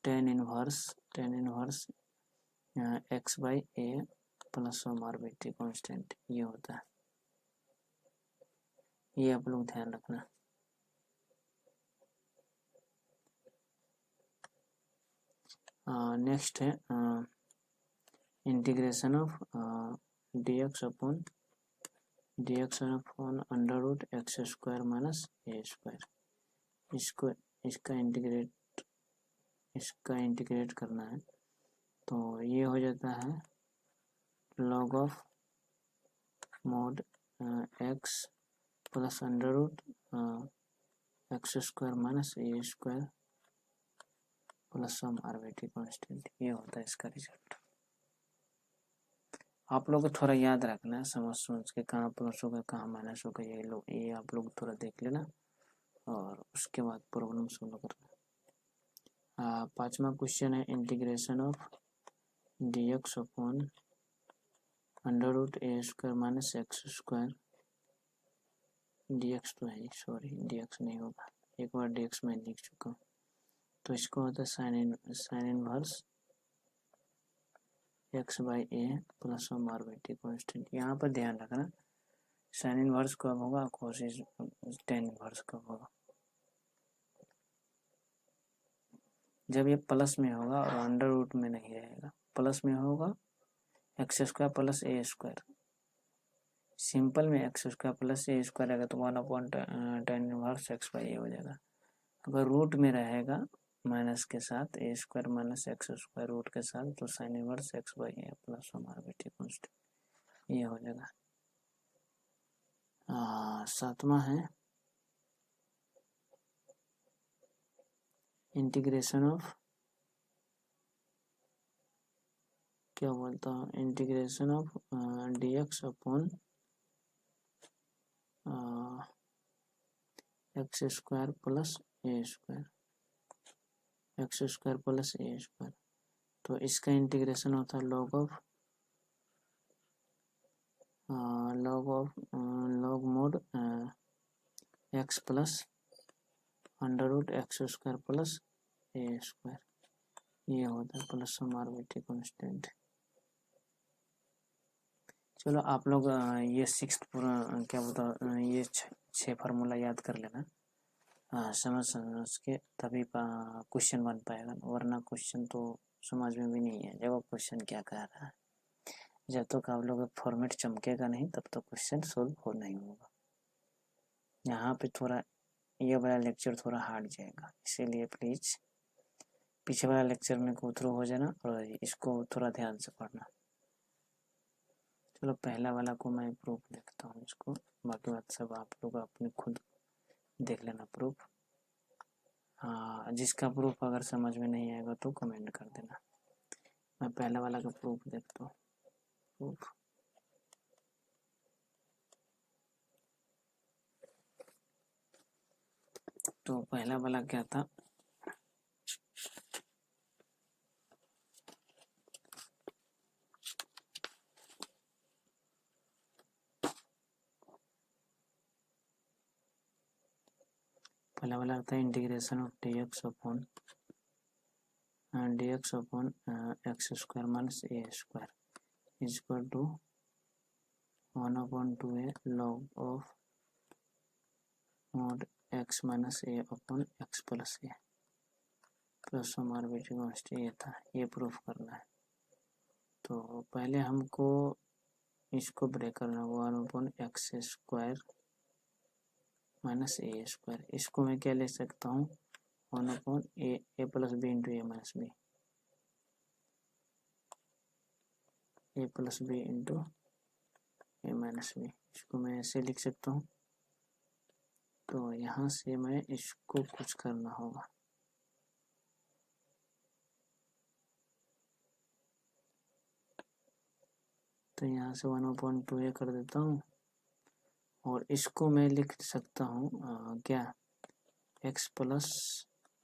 tan inverse x by a plus arbitrary constant, ये होता है। ये आप लोग ध्यान रखना। नेक्स्ट है integration of dx upon under root x square minus a square. इसका इंटीग्रेट करना है, तो ये हो जाता है log of mod x plus under root x square minus a square plus some arbitrary constant, ये होता है इसका रिजल्ट। आप लोग को थोड़ा याद रखना है, समझ के कहाँ प्लस होगा कहाँ माइनस होगा, ये आप लोग थोड़ा देख लेना और उसके बाद प्रॉब्लम सोल्व करना। पांचवा क्वेश्चन है integration of dx upon under root a square minus x square. dx तो है, सॉरी dx नहीं होगा, एक बार dx मैं लिख चुका हूँ। तो इसको होता है sine inverse x by a plus one arbitrary constant. यहाँ पर ध्यान रखना साइन इनवर्स कब होगा, कोसिस टेन इनवर्स कब होगा। जब ये प्लस में होगा और अंडर रूट में नहीं रहेगा, प्लस में होगा x square plus a square. Simple में x square plus a square रहेगा तो 1/10 इनवर्स एक्स बाई ए हो जाएगा। अगर रूट में रहेगा माइनस के साथ a square minus x square root के साथ, तो sine inverse x by a plus one arbitrary constant, ये हो जाएगा। सातवां है इंटीग्रेशन ऑफ, क्या बोलता हूँ, integration of dx upon x square plus a square, x square plus a square. तो इसका इंटीग्रेशन होता है log mod x plus under root x square plus a square, ये होता है प्लस सम आर्बिट्री कांस्टेंट। चलो आप लोग ये सिक्स्थ पूरा क्या बोलता ये 6 फार्मूला याद कर लेना, समझ के तभी क्वेश्चन बन पाएगा, वरना क्वेश्चन तो समझ में भी नहीं है जब क्वेश्चन क्या कह रहा है। जब तक आप लोग फॉर्मेट चमकेगा नहीं तब तक क्वेश्चन सोल्व हो नहीं होगा। यहाँ पे थोड़ा ये वाला लेक्चर थोड़ा हार्ड जाएगा, इसीलिए प्लीज पीछे वाला लेक्चर में गो थ्रू हो जाना और इसको थोड़ा ध्यान से पढ़ना। चलो पहला वाला को मैं प्रूफ देखता हूँ इसको, बाकी बात सब आप लोग अपने खुद देख लेना प्रूफ। हाँ, जिसका प्रूफ अगर समझ में नहीं आएगा तो कमेंट कर देना। मैं पहला वाला का प्रूफ देखता हूँ। प्रूफ तो पहला वाला क्या था, पहला वाला था integration of dx upon x square minus a square is equal to 1/2a log of mod x minus a upon x plus a plus some arbitrary constant, ये था, ये प्रूफ करना है। तो पहले हमको इसको ब्रेक करना, 1/x square minus a square. इसको मैं क्या ले सकता हूँ, 1/a प्लस बी इंटू ए माइनस बी, ए प्लस बी इंटू ए माइनस बी, इसको मैं ऐसे लिख सकता हूँ। तो यहाँ से मैं इसको कुछ करना होगा, तो यहाँ से 1/2a कर देता हूँ और इसको मैं लिख सकता हूँ क्या, x प्लस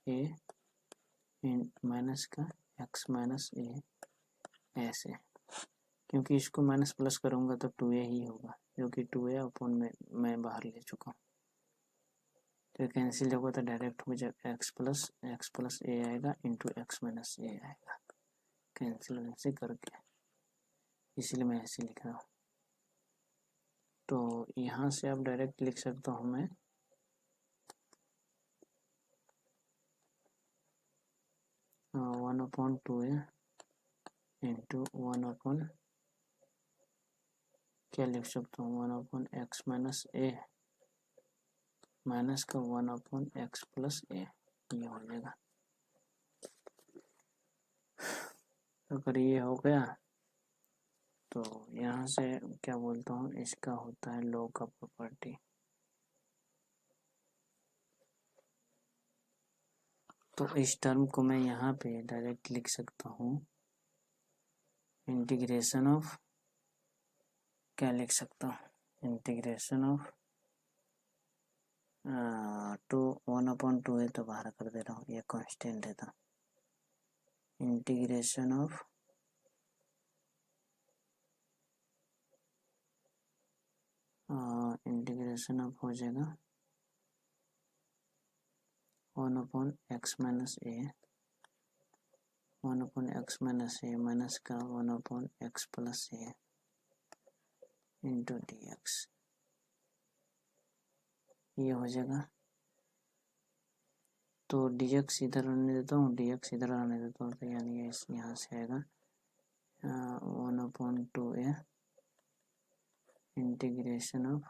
ए माइनस का x माइनस ए ऐसे, क्योंकि इसको माइनस प्लस करूँगा तो 2a ही होगा, जो कि 2a अपॉन में मैं बाहर ले चुका हूँ, तो कैंसिल होगा तो डायरेक्ट हो जाएगा x प्लस ए आएगा इंटू एक्स माइनस ए आएगा, कैंसिल ऐसे करके, इसलिए मैं ऐसे लिख रहा हूँ। तो यहाँ से अब डायरेक्ट लिख सकता हूँ मैं 1/2a इंटू 1 क्या लिख सकता हूँ 1/x माइनस ए माइनस का 1/x प्लस ए, ये हो जाएगा। अगर ये हो गया तो यहाँ से क्या बोलता हूँ, इसका होता है लॉग का प्रॉपर्टी। तो इस टर्म को मैं यहाँ पे डायरेक्ट लिख सकता हूँ इंटीग्रेशन ऑफ, क्या लिख सकता हूँ, इंटीग्रेशन ऑफ 1/2 है तो बाहर कर दे रहा हूँ, ये कांस्टेंट है, तो इंटीग्रेशन ऑफ हो जाएगा 1/x minus A, 1/x minus a minus का 1/x प्लस ए इंटू डी एक्स, ये हो जाएगा। तो डी एक्स इधर आने देता हूँ, डी एक्स इधर आने देता हूँ, तो यानी यहाँ से आएगा 1/2a integration of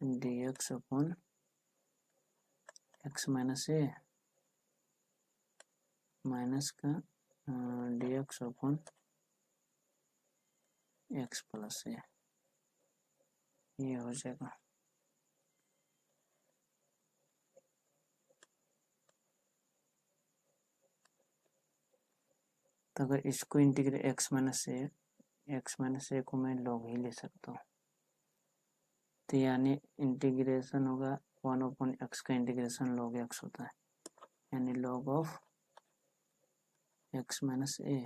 d x upon x minus a minus का d x upon x plus a, ये हो जाएगा। तो अगर इसको इंटीग्रेट एक्स माइनस ए को मैं लॉग ही ले सकता हूँ, तो यानी इंटीग्रेशन होगा 1/x का इंटीग्रेशन लॉग एक्स होता है, यानी log of x minus a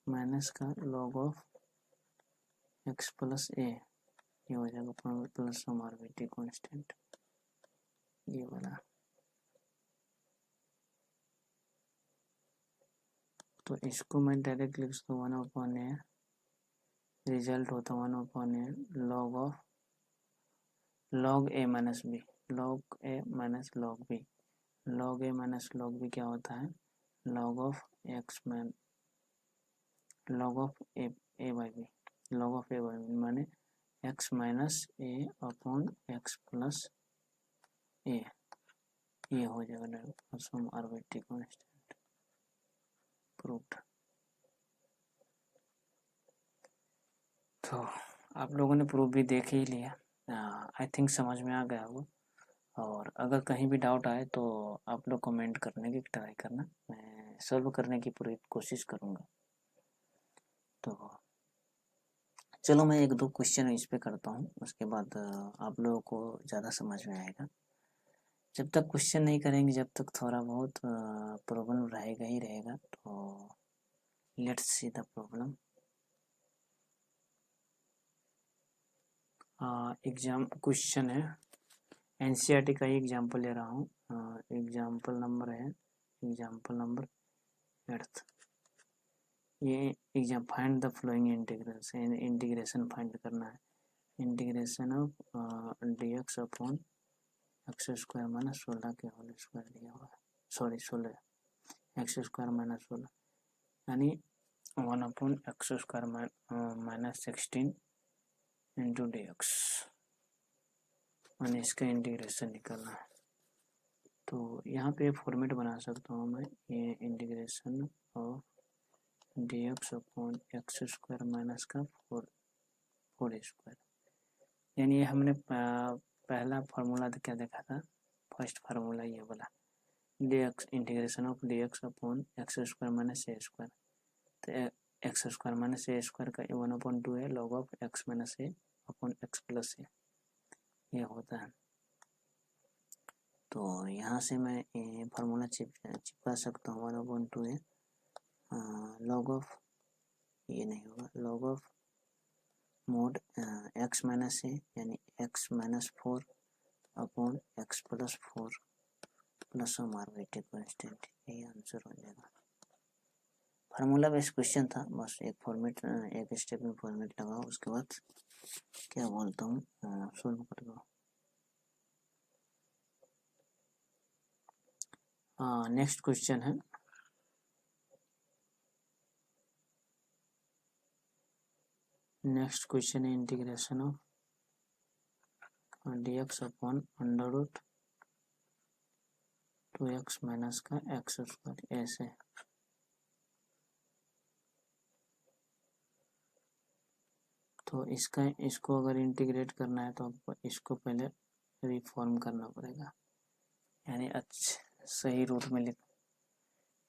minus का log of x plus a, ये हो जाएगा प्लस आरबिट्ररी कांस्टेंट, ये वाला। तो इसको मैं डायरेक्ट लिख सकता हूँ 1/a, रिजल्ट होता है 1/a log a minus b, log a minus log b, log a minus log b क्या होता है, लॉग ऑफ एक्स मैन log of a by b, log of a by b माने x minus a upon x plus a, ये हो जाएगा आरबिट्ररी constant proved. तो आप लोगों ने प्रूफ भी देख ही लिया, आई थिंक समझ में आ गया वो। और अगर कहीं भी डाउट आए तो आप लोग कमेंट करने की ट्राई करना, मैं सॉल्व करने की पूरी कोशिश करूँगा। तो चलो मैं 1-2 क्वेश्चन इस पे करता हूँ, उसके बाद आप लोगों को ज़्यादा समझ में आएगा। जब तक क्वेश्चन नहीं करेंगे जब तक थोड़ा बहुत प्रॉब्लम रहेगा ही रहेगा। तो let's see the problem. Exam question है, एनसीईआरटी का ही एग्जाम्पल ले रहा हूँ। एग्जाम्पल नंबर है एग्जाम्पल नंबर 8। ये exam find the flowing integration find करना है। Integration of d x upon x square minus 16 के होल स्क्वायर दिया हुआ है, सॉरी 16 एक्स स्क्वायर माइनस 16 यानी 1/x square minus 16 into D x, यानी इसका इंटीग्रेशन निकालना है। तो यहाँ पे फॉर्मेट बना सकता हूँ मैं, ये integration of d x upon x square minus का 4 स्क्वायर, यानी ये हमने पहला फार्मूला क्या देखा था, फर्स्ट फार्मूला ये वाला, d x integration of d x upon x square minus a square. तो x square minus a square का 1/2 है log of x minus a upon x plus a, ये होता है। तो यहाँ से मैं फार्मूला चिपका सकता हूँ 1/2 लॉग ऑफ, ये नहीं होगा, log of mod x minus a यानी x minus 4 upon x plus 4 plus some arbitrary constant, ये आंसर हो जाएगा। फार्मूला बेस्ड क्वेश्चन था, बस एक फॉर्मेट, एक स्टेप में फॉर्मेट लगाओ, उसके बाद क्या बोलता हूँ सोल्व कर दो। नेक्स्ट क्वेश्चन है integration of dx upon under root 2x minus का एक्स स्क्वायर, ऐसे। तो इसको अगर इंटीग्रेट करना है तो आपको इसको पहले रिफॉर्म करना पड़ेगा, यानी सही रूट में लिख,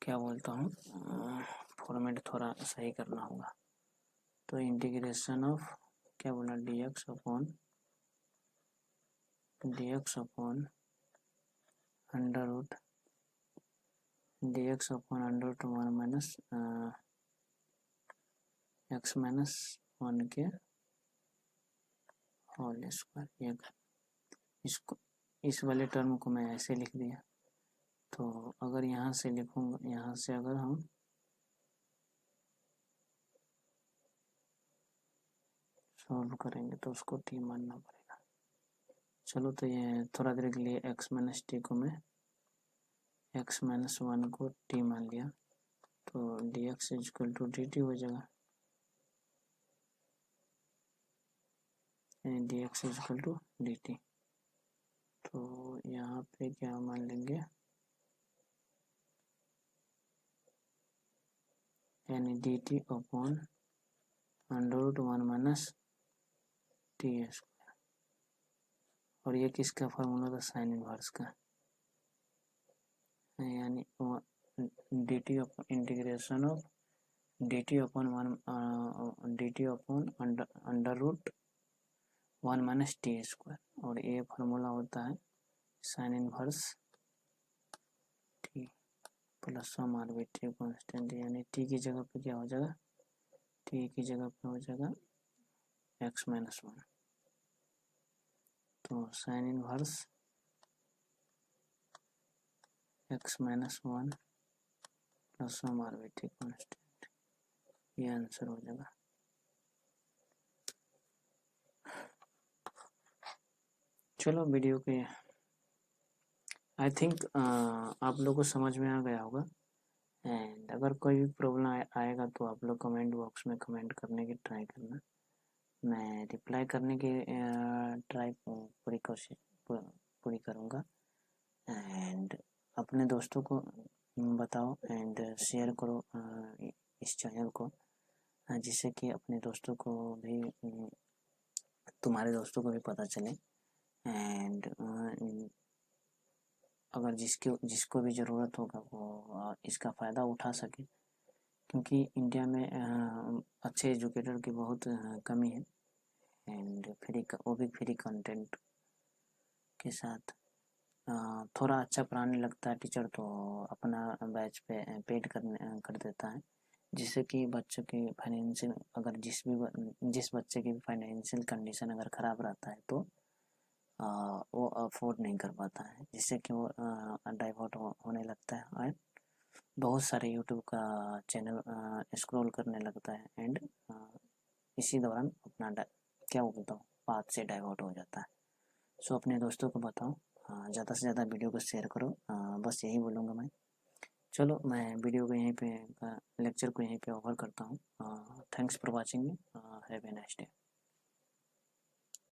क्या बोलता हूँ, फॉर्मेट थोड़ा सही करना होगा। तो इंटीग्रेशन ऑफ क्या बोला, dx upon under root 1 minus x minus 1 के होल स्क्वायर। इसको, इस वाले टर्म को मैं ऐसे लिख दिया। तो अगर यहाँ से लिखूंगा, यहाँ से अगर हम सॉल्व करेंगे तो उसको t मानना पड़ेगा। चलो, तो ये थोड़ा देर के लिए x माइनस टी को मैं x माइनस 1 को t मान लिया, तो dx इक्वल टू dt हो जाएगा, यानी dx इक्वल टू dt। तो यहाँ पे क्या मान लेंगे, यानी dt upon under root 1 minus t square, और ये किसका फार्मूला था, साइन इनवर्स का, यानी dt integration of dt upon under root 1 minus t square, और ये फार्मूला होता है sine inverse t plus some arbitrary constant, यानी टी की जगह पे क्या हो जाएगा, टी की जगह पे हो जाएगा एक्स माइनस 1। तो sine inverse x minus 1 plus some arbitrary constant, ये आंसर हो जाएगा। चलो, वीडियो के आई थिंक आप लोगों को समझ में आ गया होगा, एंड अगर कोई भी प्रॉब्लम आएगा तो आप लोग कमेंट बॉक्स में कमेंट करने की ट्राई करना, मैं रिप्लाई करने की ट्राई पूरी कोशिश पूरी करूँगा। एंड अपने दोस्तों को बताओ एंड शेयर करो इस चैनल को, जिससे कि अपने दोस्तों को भी, तुम्हारे दोस्तों को भी पता चले, एंड अगर जिसको भी ज़रूरत होगा वो इसका फ़ायदा उठा सके, क्योंकि इंडिया में अच्छे एजुकेटर की बहुत कमी है, एंड वो भी फ्री कंटेंट के साथ थोड़ा अच्छा पढ़ाने लगता है टीचर, तो अपना बैच पे पेड कर देता है, जिससे कि बच्चों की फाइनेंशियल, अगर जिस बच्चे की फाइनेंशियल कंडीशन अगर ख़राब रहता है तो वो अफोर्ड नहीं कर पाता है, जिससे कि वो डाइवर्ट होने लगता है, और बहुत सारे यूट्यूब का चैनल स्क्रॉल करने लगता है, एंड इसी दौरान अपना क्या बोलता हूँ, पाथ से डाइवर्ट हो जाता है। सो अपने दोस्तों को बताओ, ज़्यादा से ज़्यादा वीडियो को शेयर करो, बस यही बोलूँगा मैं। चलो, मैं वीडियो को यहीं पे लेक्चर को यहीं पे ओवर करता हूँ। Thanks for watching me, have a nice day.